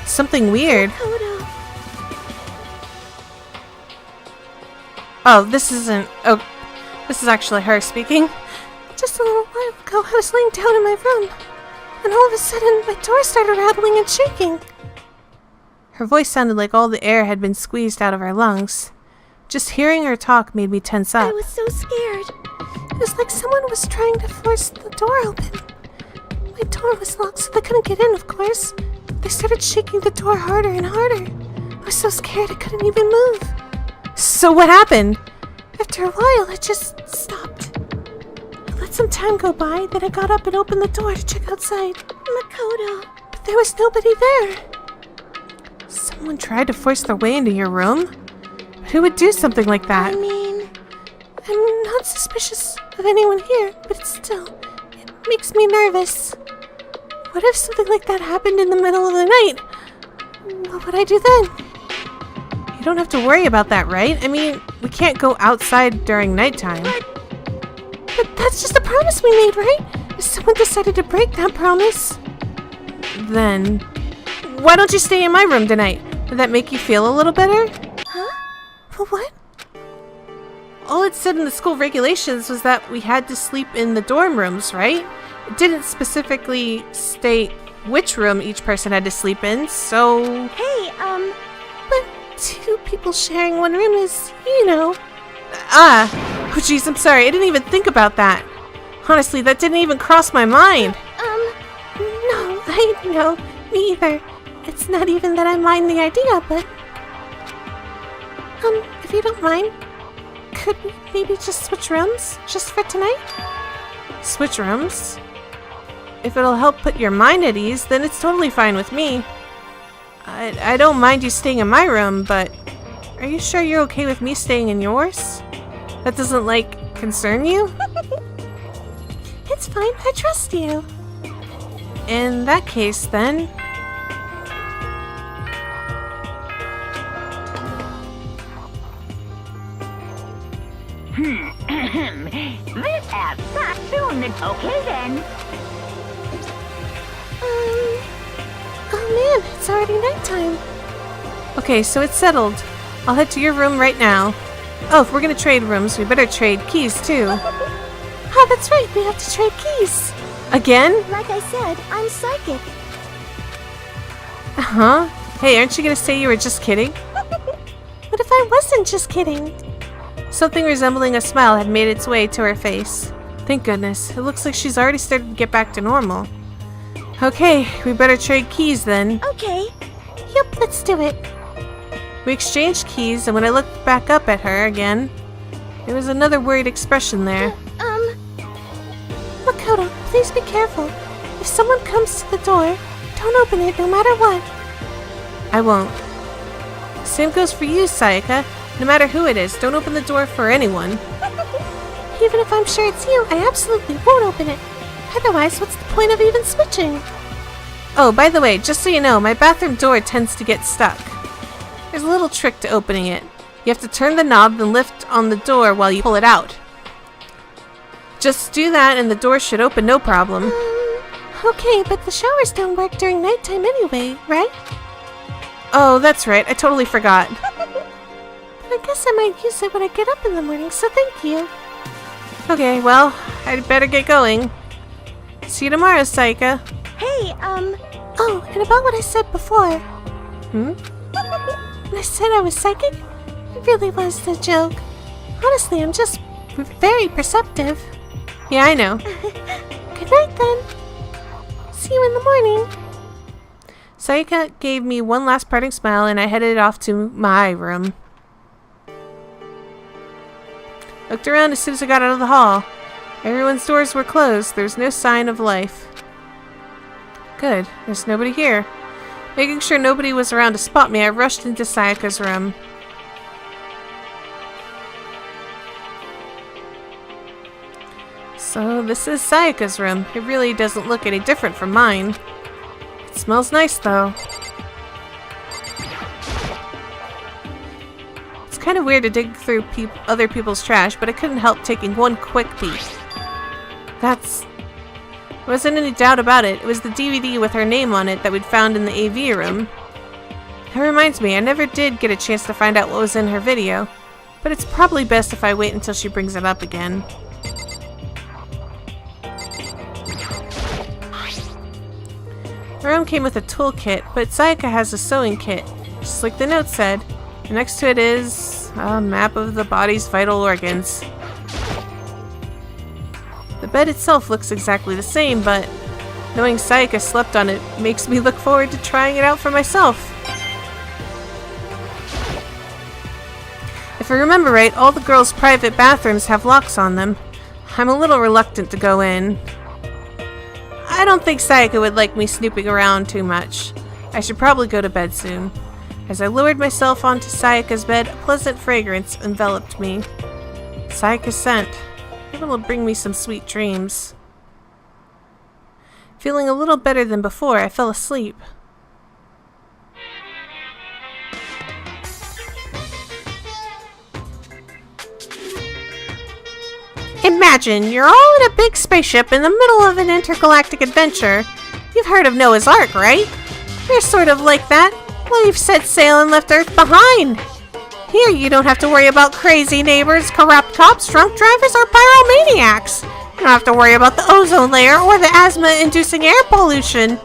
Something weird? Makoto. Oh, this isn't... Oh, this is actually her speaking. Just a little while ago, I was laying down in my room, and all of a sudden, my door started rattling and shaking. Her voice sounded like all the air had been squeezed out of her lungs. Just hearing her talk made me tense up. I was so scared. It was like someone was trying to force the door open. My door was locked, so they couldn't get in, of course. They started shaking the door harder and harder. I was so scared I couldn't even move. So what happened? After a while, it just stopped. I let some time go by, then I got up and opened the door to check outside. Makoto. But there was nobody there. Someone tried to force their way into your room? But who would do something like that? I mean, I'm not suspicious of anyone here, but still, it makes me nervous. What if something like that happened in the middle of the night? What would I do then? You don't have to worry about that, right? I mean, we can't go outside during nighttime. But that's just a promise we made, right? If someone decided to break that promise... Then, why don't you stay in my room tonight? Would that make you feel a little better? For what? All it said in the school regulations was that we had to sleep in the dorm rooms, right? It didn't specifically state which room each person had to sleep in, so... Hey, But 2 people sharing one room is, you know... Oh jeez, I'm sorry, I didn't even think about that. Honestly, that didn't even cross my mind. No, I know, me either. It's not even that I mind the idea, but... if you don't mind, could we maybe just switch rooms, just for tonight? Switch rooms? If it'll help put your mind at ease, then it's totally fine with me. I don't mind you staying in my room, but are you sure you're okay with me staying in yours? That doesn't, like, concern you? It's fine, I trust you. In that case, then... This app's not doing it. Okay then. Oh man, it's already nighttime. Okay, so it's settled. I'll head to your room right now. Oh, if we're gonna trade rooms, we better trade keys, too. Oh, that's right, we have to trade keys. Again? like I said, I'm psychic. Huh? Hey, aren't you gonna say you were just kidding? What if I wasn't just kidding? Something resembling a smile had made its way to her face. Thank goodness. It looks like she's already started to get back to normal. Okay, we better trade keys then. Okay. Yep, let's do it. We exchanged keys, and when I looked back up at her again, there was another worried expression there. Makoto, please be careful. If someone comes to the door, don't open it no matter what. I won't. Same goes for you, Sayaka. No matter who it is, don't open the door for anyone. Even if I'm sure it's you, I absolutely won't open it. Otherwise, what's the point of even switching? Oh, by the way, just so you know, my bathroom door tends to get stuck. There's a little trick to opening it. You have to turn the knob and lift on the door while you pull it out. Just do that and the door should open no problem. Okay, but the showers don't work during nighttime anyway, right? Oh, that's right. I totally forgot. I guess I might use it when I get up in the morning, so thank you. Okay, well, I'd better get going. See you tomorrow, Sayaka. Hey, Oh, and about what I said before. Hmm? When I said I was psychic, it really was a joke. Honestly, I'm just very perceptive. Yeah, I know. Good night, then. See you in the morning. Sayaka gave me one last parting smile and I headed off to my room. Looked around as soon as I got out of the hall. Everyone's doors were closed. There was no sign of life. Good. There's nobody here. Making sure nobody was around to spot me, I rushed into Sayaka's room. So this is Sayaka's room. It really doesn't look any different from mine. It smells nice though. It's kind of weird to dig through other people's trash, but I couldn't help taking one quick peek. There wasn't any doubt about it. It was the DVD with her name on it that we'd found in the AV room. That reminds me, I never did get a chance to find out what was in her video, but it's probably best if I wait until she brings it up again. Her room came with a toolkit, but Sayaka has a sewing kit, just like the note said. And next to it is a map of the body's vital organs. The bed itself looks exactly the same, but knowing Sayaka slept on it makes me look forward to trying it out for myself. If I remember right, all the girls' private bathrooms have locks on them. I'm a little reluctant to go in. I don't think Sayaka would like me snooping around too much. I should probably go to bed soon. As I lowered myself onto Sayaka's bed, a pleasant fragrance enveloped me. Sayaka's scent. It'll bring me some sweet dreams. Feeling a little better than before, I fell asleep. Imagine, you're all in a big spaceship in the middle of an intergalactic adventure. You've heard of Noah's Ark, right? You're sort of like that. Well, you've set sail and left Earth behind. Here, you don't have to worry about crazy neighbors, corrupt cops, drunk drivers, or pyromaniacs. You don't have to worry about the ozone layer or the asthma-inducing air pollution.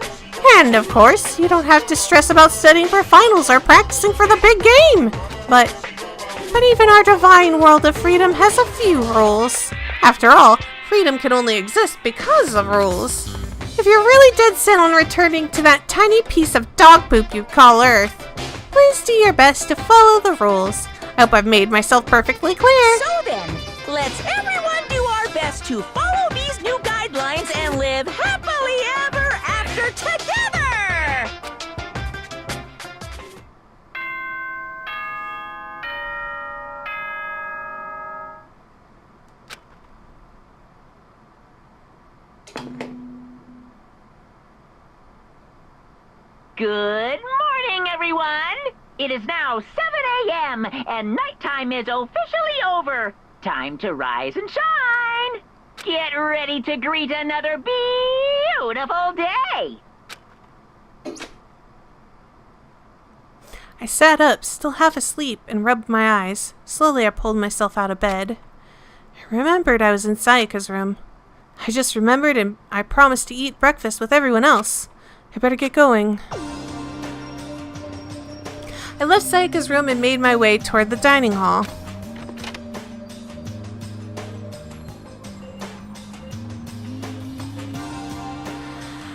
And, of course, you don't have to stress about studying for finals or practicing for the big game. But even our divine world of freedom has a few rules. After all, freedom can only exist because of rules. If you're really dead set on returning to that tiny piece of dog poop you call Earth, please do your best to follow the rules. I hope I've made myself perfectly clear. So then, let's everyone do our best to follow these new guidelines and live happily ever after together! Good morning, everyone! It is now 7 a.m. and nighttime is officially over. Time to rise and shine! Get ready to greet another beautiful day! I sat up, still half asleep, and rubbed my eyes. Slowly I pulled myself out of bed. I remembered I was in Sayaka's room. I just remembered and I promised to eat breakfast with everyone else. I better get going. I left Sayaka's room and made my way toward the dining hall.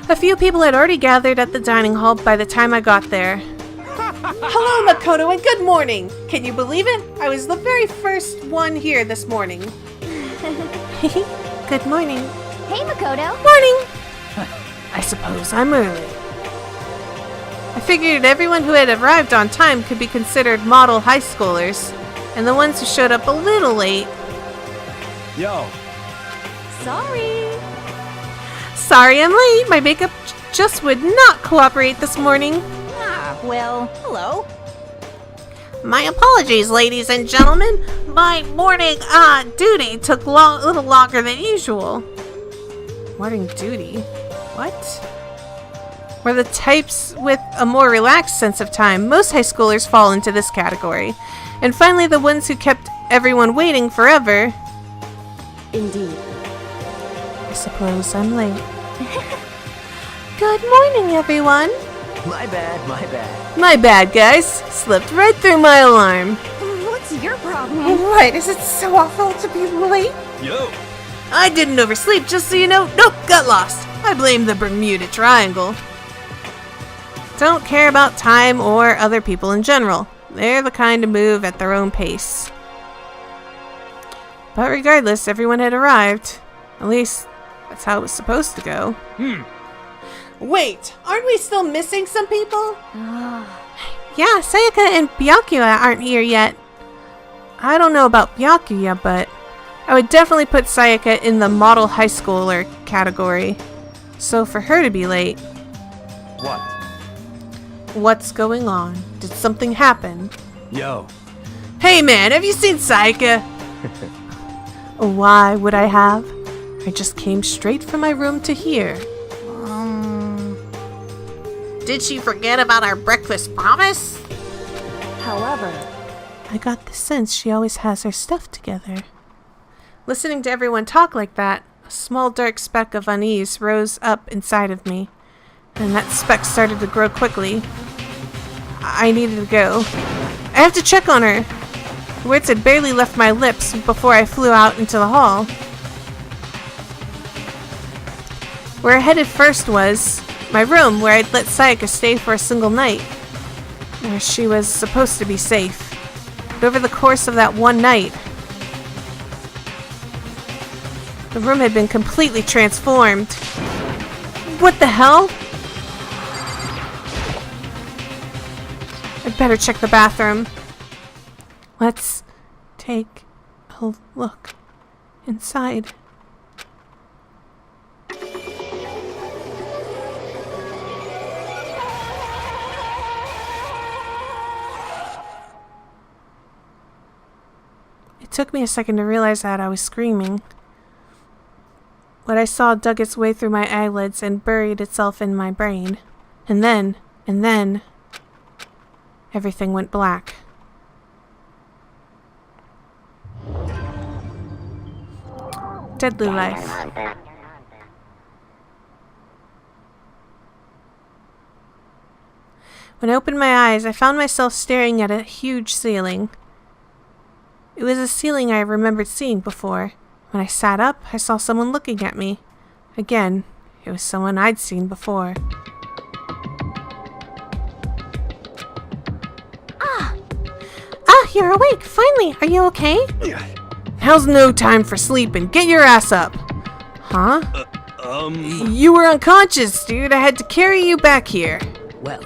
A few people had already gathered at the dining hall by the time I got there. Hello, Makoto, and good morning! Can you believe it? I was the very first one here this morning. Good morning. Hey, Makoto. Morning! I suppose I'm early. I figured everyone who had arrived on time could be considered model high schoolers, and the ones who showed up a little late. Yo, Sorry. Sorry I'm late. My makeup just would not cooperate this morning. Ah, well, hello. My apologies, ladies and gentlemen. My morning duty took a little longer than usual. Morning duty? What? We're the types with a more relaxed sense of time. Most high schoolers fall into this category. And finally, the ones who kept everyone waiting forever. Indeed. I suppose I'm late. Good morning, everyone. My bad, my bad. My bad, guys. Slipped right through my alarm. What's your problem? What? Is it so awful to be late? Yo! I didn't oversleep, just so you know. Nope, got lost. I blame the Bermuda Triangle. Don't care about time or other people in general. They're the kind to move at their own pace. But regardless, everyone had arrived. At least, that's how it was supposed to go. Wait, aren't we still missing some people? Yeah, Sayaka and Byakuya aren't here yet. I don't know about Byakuya, but I would definitely put Sayaka in the model high schooler category. So for her to be late... what? What's going on? Did something happen? Yo, Hey man, have you seen Sayaka? Why would I have? I just came straight from my room to here. Did she forget about our breakfast promise? However, I got the sense she always has her stuff together. Listening to everyone talk like that, a small dark speck of unease rose up inside of me, and that speck started to grow quickly. I needed to go. I have to check on her. The words had barely left my lips before I flew out into the hall. Where I headed first was my room, where I'd let Sayaka stay for a single night, where she was supposed to be safe. But over the course of that one night, the room had been completely transformed. What the hell? I'd better check the bathroom. Let's take a look inside. It took me a second to realize that I was screaming. What I saw dug its way through my eyelids and buried itself in my brain. And then, everything went black. Deadly life. When I opened my eyes, I found myself staring at a huge ceiling. It was a ceiling I remembered seeing before. When I sat up, I saw someone looking at me. Again, it was someone I'd seen before. You're awake, finally. Are you okay? Now's no time for sleeping. Get your ass up. Huh? You were unconscious, dude. I had to carry you back here. Well,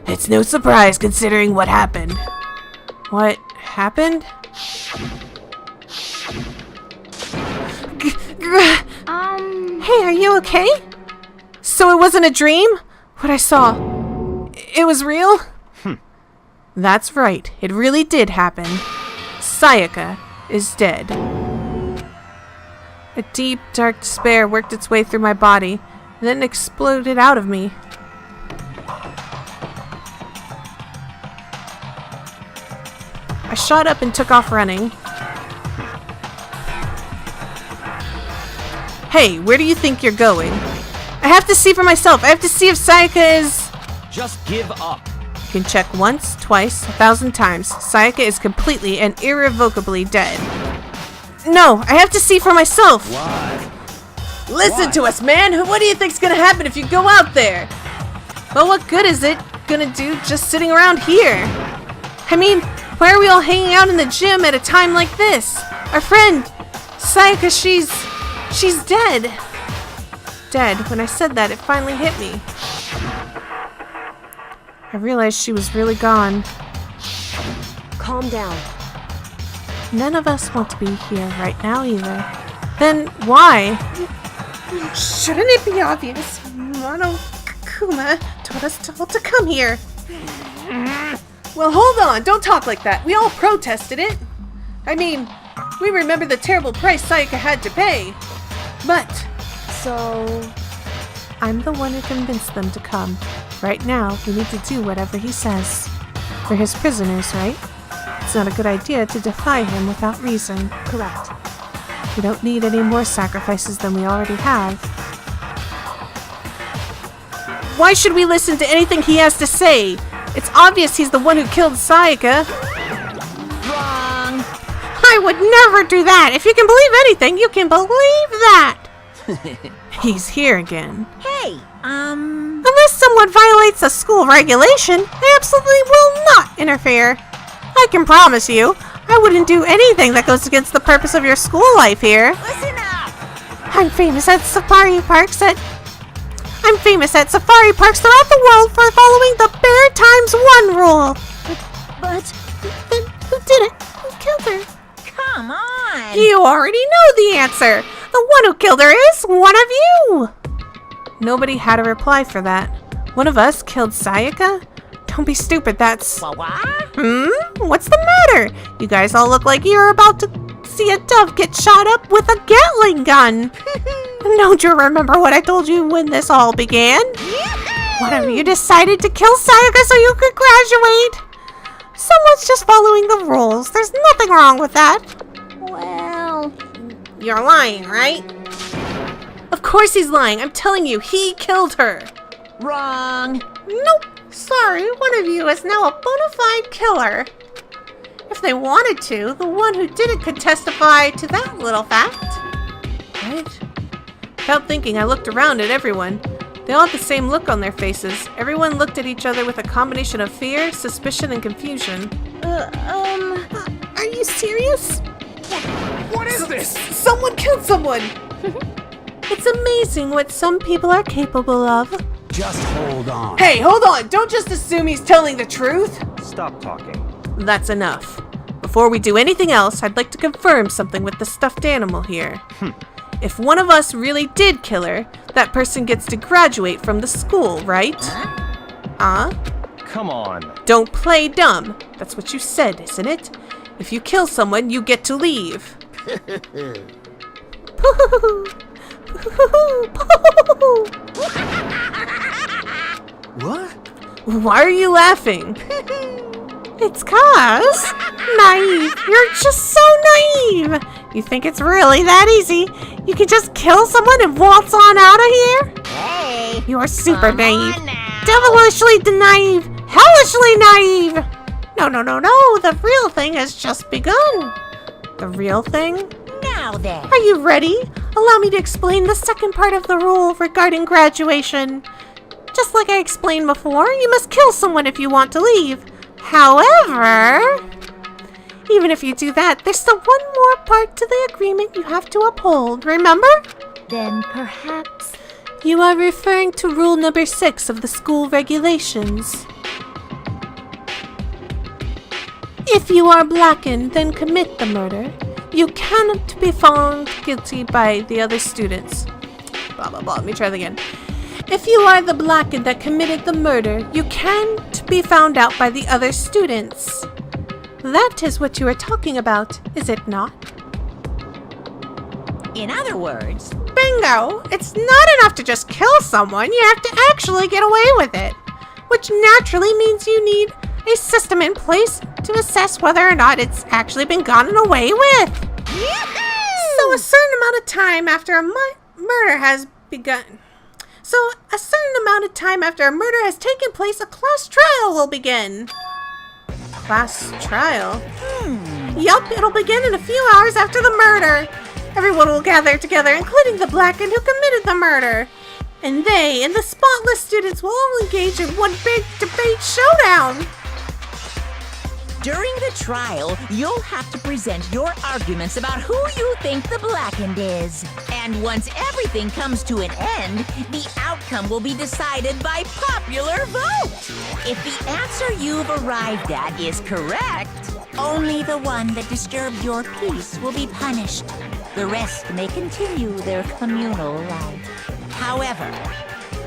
It's no surprise considering what happened. What happened? Hey, are you okay? So it wasn't a dream? What I saw, it was real? That's right, it really did happen. Sayaka is dead. A deep, dark despair worked its way through my body, and then exploded out of me. I shot up and took off running. Hey, where do you think you're going? I have to see for myself. I have to see if Sayaka is... Just give up. You can check once, twice, 1,000 times. Sayaka is completely and irrevocably dead. No, I have to see for myself. Why? Listen to us, man. What do you think's gonna happen if you go out there? Well, what good is it gonna do just sitting around here? I mean, why are we all hanging out in the gym at a time like this? Our friend, Sayaka, she's dead. Dead. When I said that, it finally hit me. I realized she was really gone. Calm down. None of us want to be here right now either. Then why? Shouldn't it be obvious? Monokuma told us all to come here. Well, hold on. Don't talk like that. We all protested it. I mean, we remember the terrible price Sayaka had to pay. But... So... I'm the one who convinced them to come. Right now, we need to do whatever he says. We're his prisoners, right? It's not a good idea to defy him without reason. Correct. We don't need any more sacrifices than we already have. Why should we listen to anything he has to say? It's obvious he's the one who killed Sayaka. wrong. I would never do that. If you can believe anything, you can believe that. He's here again. Hey, Unless someone violates a school regulation, I absolutely will not interfere. I can promise you, I wouldn't do anything that goes against the purpose of your school life here. listen up. I'm famous at safari parks throughout the world for following the Bear Times 1 rule. But then who did it? Who killed her? Come on. You already know the answer. The one who killed her is one of you. Nobody had a reply for that. One of us killed Sayaka? Don't be stupid, that's... What? What's the matter? You guys all look like you're about to see a dove get shot up with a Gatling gun. Don't you remember what I told you when this all began? One of you decided to kill Sayaka so you could graduate. Someone's just following the rules. There's nothing wrong with that. Well... You're lying, right? Of course he's lying. I'm telling you, he killed her. Wrong. Nope. Sorry, one of you is now a bona fide killer. If they wanted to, the one who did it could testify to that little fact. Right? Without thinking, I looked around at everyone. They all had the same look on their faces. Everyone looked at each other with a combination of fear, suspicion, and confusion. Are you serious? What is this? Someone killed someone! It's amazing what some people are capable of. Just hold on. Hey, hold on! Don't just assume he's telling the truth! Stop talking. That's enough. Before we do anything else, I'd like to confirm something with the stuffed animal here. If one of us really did kill her, that person gets to graduate from the school, right? Come on. Don't play dumb. That's what you said, isn't it? If you kill someone, you get to leave. What? Why are you laughing? It's 'cause naive. You're just so naive. You think it's really that easy? You can just kill someone and waltz on out of here? Hey, You're super come naive. on now. Devilishly naive. Hellishly naive. No. The real thing has just begun. The real thing? Now then. Are you ready? Allow me to explain the second part of the rule regarding graduation. Just like I explained before, you must kill someone if you want to leave. However, even if you do that, there's still one more part to the agreement you have to uphold, remember? Then perhaps... You are referring to rule number 6 of the school regulations. If you are blackened, then commit the murder. You cannot be found guilty by the other students. Blah, blah, blah. Let me try that again. If you are the blackened that committed the murder, you can't be found out by the other students. That is what you are talking about, is it not? In other words, Bingo! It's not enough to just kill someone, you have to actually get away with it. Which naturally means you need a system in place to assess whether or not it's actually been gotten away with. So a certain amount of time after a murder has begun. So a certain amount of time after a murder has taken place, a class trial will begin. Class trial? Yup, it'll begin in a few hours after the murder. Everyone will gather together, including the blackened who committed the murder. And they and the spotless students will all engage in one big debate showdown. during the trial, you'll have to present your arguments about who you think the blackened is. And once everything comes to an end, the outcome will be decided by popular vote. If the answer you've arrived at is correct, only the one that disturbed your peace will be punished. The rest may continue their communal life. However,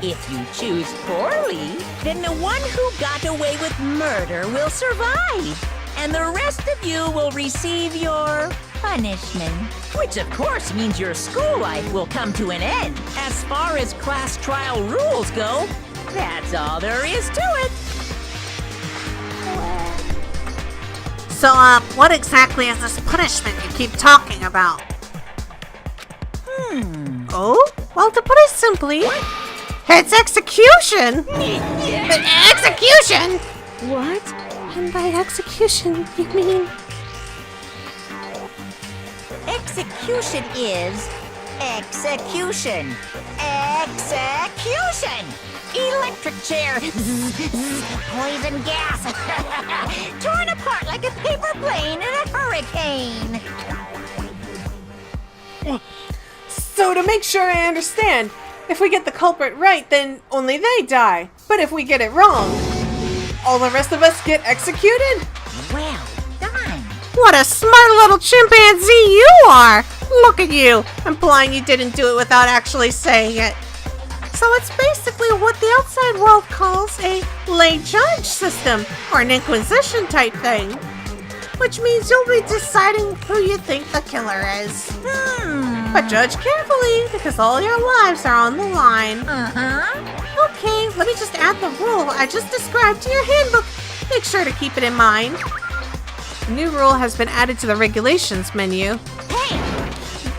if you choose poorly, then the one who got away with murder will survive, and the rest of you will receive your punishment. Which of course means your school life will come to an end. As far as class trial rules go, that's all there is to it. So, what exactly is this punishment you keep talking about? Oh? Well, to put it simply, it's execution! Execution! What? And by execution, you mean... Execution is execution. Execution! Electric chair. Poison gas. Torn apart like a paper plane in a hurricane. So to make sure I understand, if we get the culprit right, then only they die. But if we get it wrong, all the rest of us get executed? Well done. What a smart little chimpanzee you are! Look at you, implying you didn't do it without actually saying it. So it's basically what the outside world calls a lay judge system, or an inquisition type thing. Which means you'll be deciding who you think the killer is. But judge carefully, because all your lives are on the line. Okay, let me just add the rule I just described to your handbook. Make sure to keep it in mind. A new rule has been added to the regulations menu. Hey!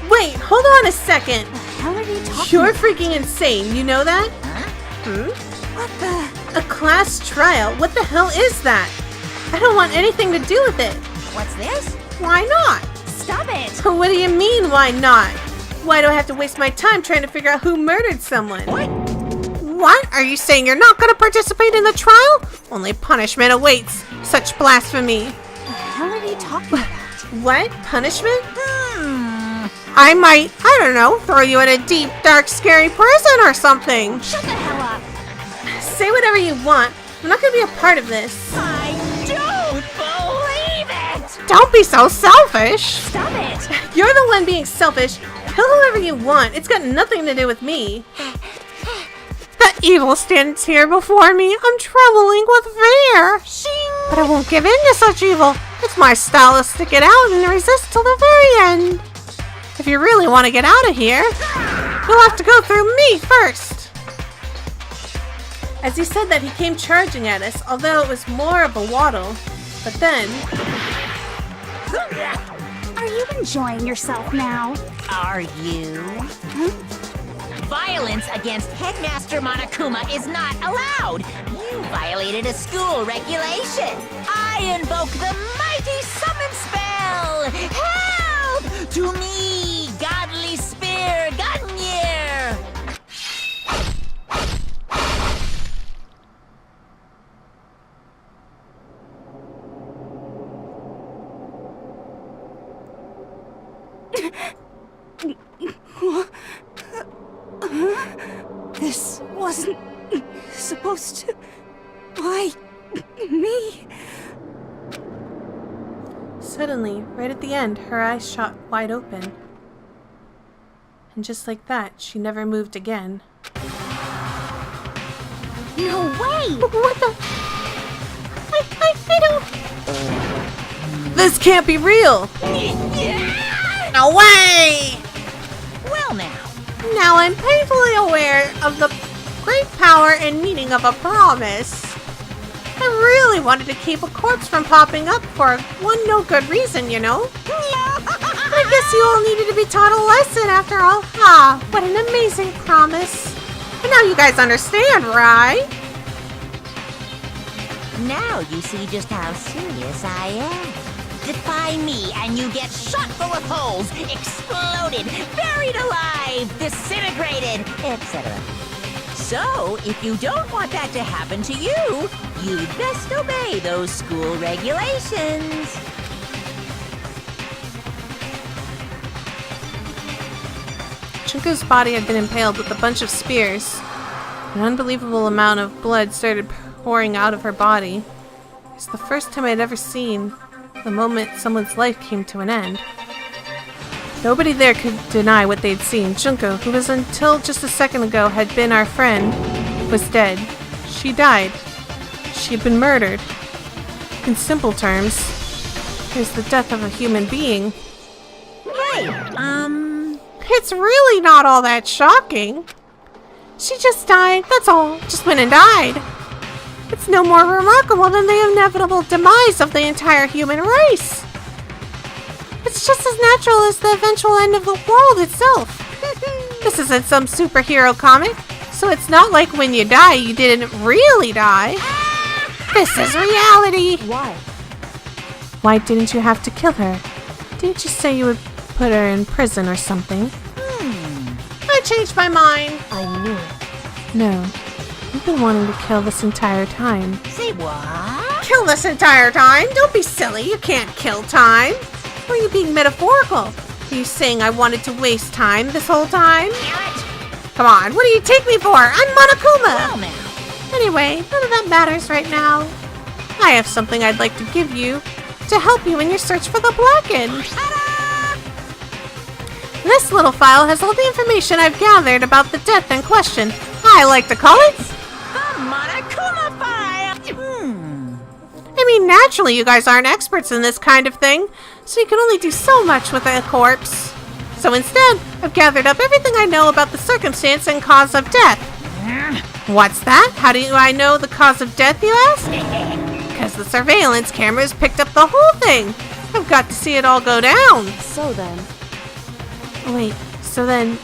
Wait, hold on a second. How are you talking? You're freaking insane, you know that? What the? A class trial? What the hell is that? I don't want anything to do with it. What's this? Why not? Stop it! What do you mean, why not? Why do I have to waste my time trying to figure out who murdered someone? What? Are you saying you're not going to participate in the trial? Only punishment awaits. Such blasphemy. How are you talking about? What? Punishment? I might, I don't know, throw you in a deep, dark, scary prison or something. Shut the hell up! Say whatever you want. I'm not gonna be a part of this. I don't believe it! Don't be so selfish. Stop it! You're the one being selfish. Kill whoever you want. It's got nothing to do with me. The evil stands here before me. I'm trembling with fear. But I won't give in to such evil. It's my style to stick it out and resist till the very end. If you really want to get out of here, You'll have to go through me first! As he said that, he came charging at us, although it was more of a waddle. But then... Are you enjoying yourself now? Are you? Violence against Headmaster Monokuma is not allowed. You violated a school regulation. I invoke the mighty summon spell. Help! To me, godly spear, Gungnir! This wasn't supposed to... Why me? Suddenly, right at the end, her eyes shot wide open. And just like that, she never moved again. No way! What the? I don't... This can't be real! No way! Well now. Now I'm painfully aware of the great power and meaning of a promise. I really wanted to keep a corpse from popping up for one no good reason, you know? I guess you all needed to be taught a lesson after all. Ah, what an amazing promise. But now you guys understand, right? Now you see just how serious I am. Defy me and you get shot full of holes, exploded, buried alive, disintegrated, etc. So, if you don't want that to happen to you, you'd best obey those school regulations. Junko's body had been impaled with a bunch of spears. An unbelievable amount of blood started pouring out of her body. It's the first time I'd ever seen the moment someone's life came to an end. Nobody there could deny what they'd seen. Junko, who was until just a second ago had been our friend, was dead. She died. She had been murdered. In simple terms, here's the death of a human being. It's really not all that shocking. She just died, that's all. Just went and died. It's no more remarkable than the inevitable demise of the entire human race. It's just as natural as the eventual end of the world itself. This isn't some superhero comic, so it's not like when you die, you didn't really die. This is reality. Why? Why didn't you have to kill her? Didn't you say you would put her in prison or something? I changed my mind. I knew it. No. You've been wanting to kill this entire time. Say what? Kill this entire time? Don't be silly. You can't kill time. Or are you being metaphorical? Are you saying I wanted to waste time this whole time? Come on, what do you take me for? I'm Monokuma! Well now. Anyway, none of that matters right now. I have something I'd like to give you to help you in your search for the Blackened. This little file has all the information I've gathered about the death in question. I like to call it The Monokuma file! I mean, naturally you guys aren't experts in this kind of thing, so you can only do so much with a corpse. So instead, I've gathered up everything I know about the circumstance and cause of death. What's that? How do I know the cause of death, you ask? Because the surveillance cameras picked up the whole thing. I've got to see it all go down. So then... Wait, so then,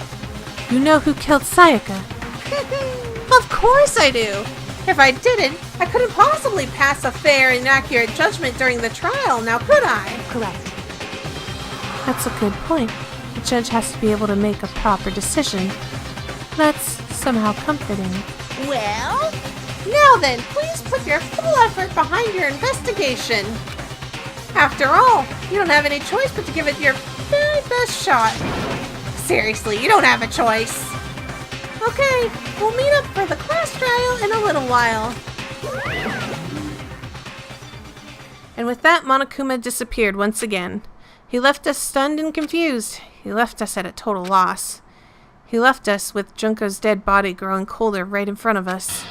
you know who killed Sayaka? Of course I do! If I didn't, I couldn't possibly pass a fair and accurate judgment during the trial, now could I? Correct. That's a good point. The judge has to be able to make a proper decision. That's somehow comforting. Well? Now then, please put your full effort behind your investigation. After all, you don't have any choice but to give it your very best shot. Seriously, you don't have a choice. Okay, we'll meet up for the class trial in a little while. And with that, Monokuma disappeared once again. He left us stunned and confused. He left us at a total loss. He left us with Junko's dead body growing colder right in front of us.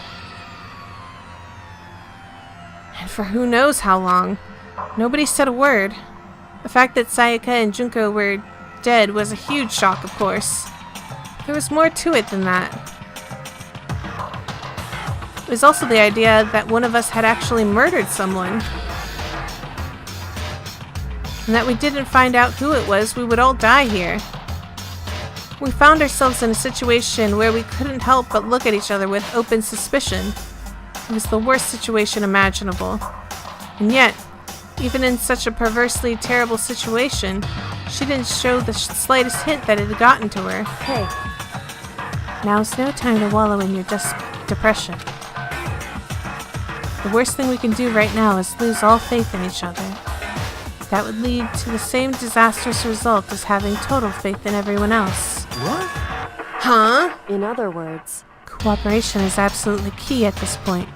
And for who knows how long. Nobody said a word. The fact that Sayaka and Junko were dead was a huge shock, of course. There was more to it than that. It was also the idea that one of us had actually murdered someone. And that we didn't find out who it was, we would all die here. We found ourselves in a situation where we couldn't help but look at each other with open suspicion. It was the worst situation imaginable. And yet, even in such a perversely terrible situation, she didn't show the slightest hint that it had gotten to her. Hey, Now's no time to wallow in your depression. The worst thing we can do right now is lose all faith in each other. That would lead to the same disastrous result as having total faith in everyone else. What? Huh? in other words, Cooperation is absolutely key at this point.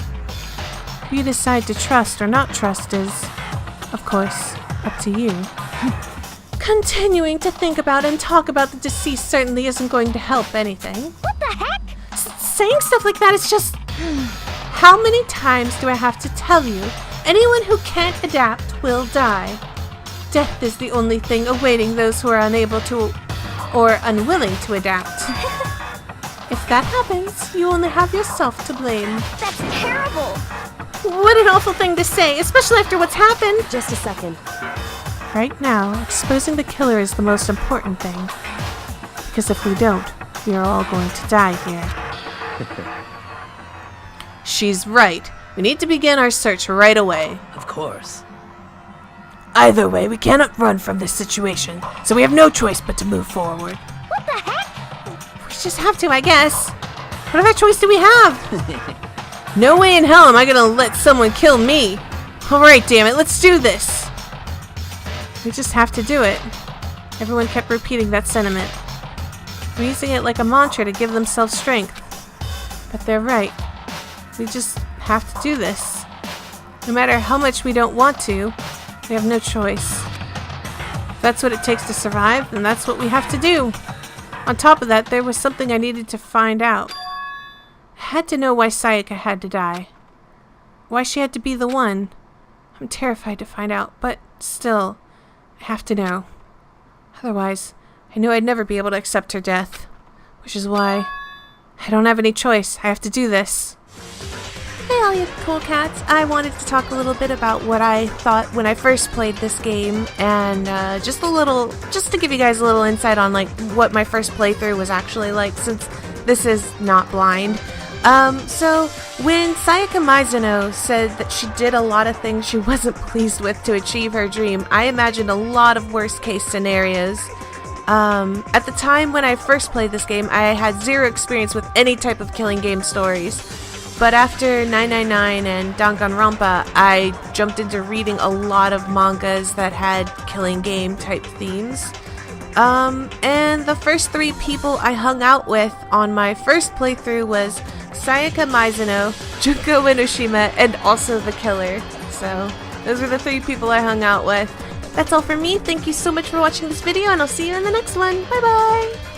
Who you decide to trust or not trust is, of course, up to you. Continuing to think about and talk about the deceased certainly isn't going to help anything. What the heck? Saying stuff like that is just... How many times do I have to tell you? Anyone who can't adapt will die. Death is the only thing awaiting those who are unable to or unwilling to adapt. If that happens, you only have yourself to blame. That's terrible. What an awful thing to say, especially after what's happened. just a second. Right now, exposing the killer is the most important thing. Because if we don't, we are all going to die here. She's right. We need to begin our search right away. Of course. Either way, we cannot run from this situation, so we have no choice but to move forward. What the heck? We just have to, I guess. What other choice do we have? No way in hell am I gonna let someone kill me. Alright, damn it, let's do this. We just have to do it. Everyone kept repeating that sentiment, using it like a mantra to give themselves strength. But they're right. We just have to do this. No matter how much we don't want to, we have no choice. If that's what it takes to survive, then that's what we have to do. On top of that, there was something I needed to find out. I had to know why Sayaka had to die. Why she had to be the one. I'm terrified to find out, but still, I have to know. Otherwise, I knew I'd never be able to accept her death. Which is why I don't have any choice. I have to do this. Hey all you cool cats, I wanted to talk a little bit about what I thought when I first played this game, and just to give you guys a little insight on like what my first playthrough was actually like, since this is not blind. So when Sayaka Mizuno said that she did a lot of things she wasn't pleased with to achieve her dream, I imagined a lot of worst case scenarios. At the time when I first played this game, I had zero experience with any type of killing game stories. But after 999 and Danganronpa, I jumped into reading a lot of mangas that had killing game type themes. And the first three people I hung out with on my first playthrough was Sayaka Mizuno, Junko Enoshima, and also the killer. So those were the three people I hung out with. That's all for me. Thank you so much for watching this video, and I'll see you in the next one. Bye bye!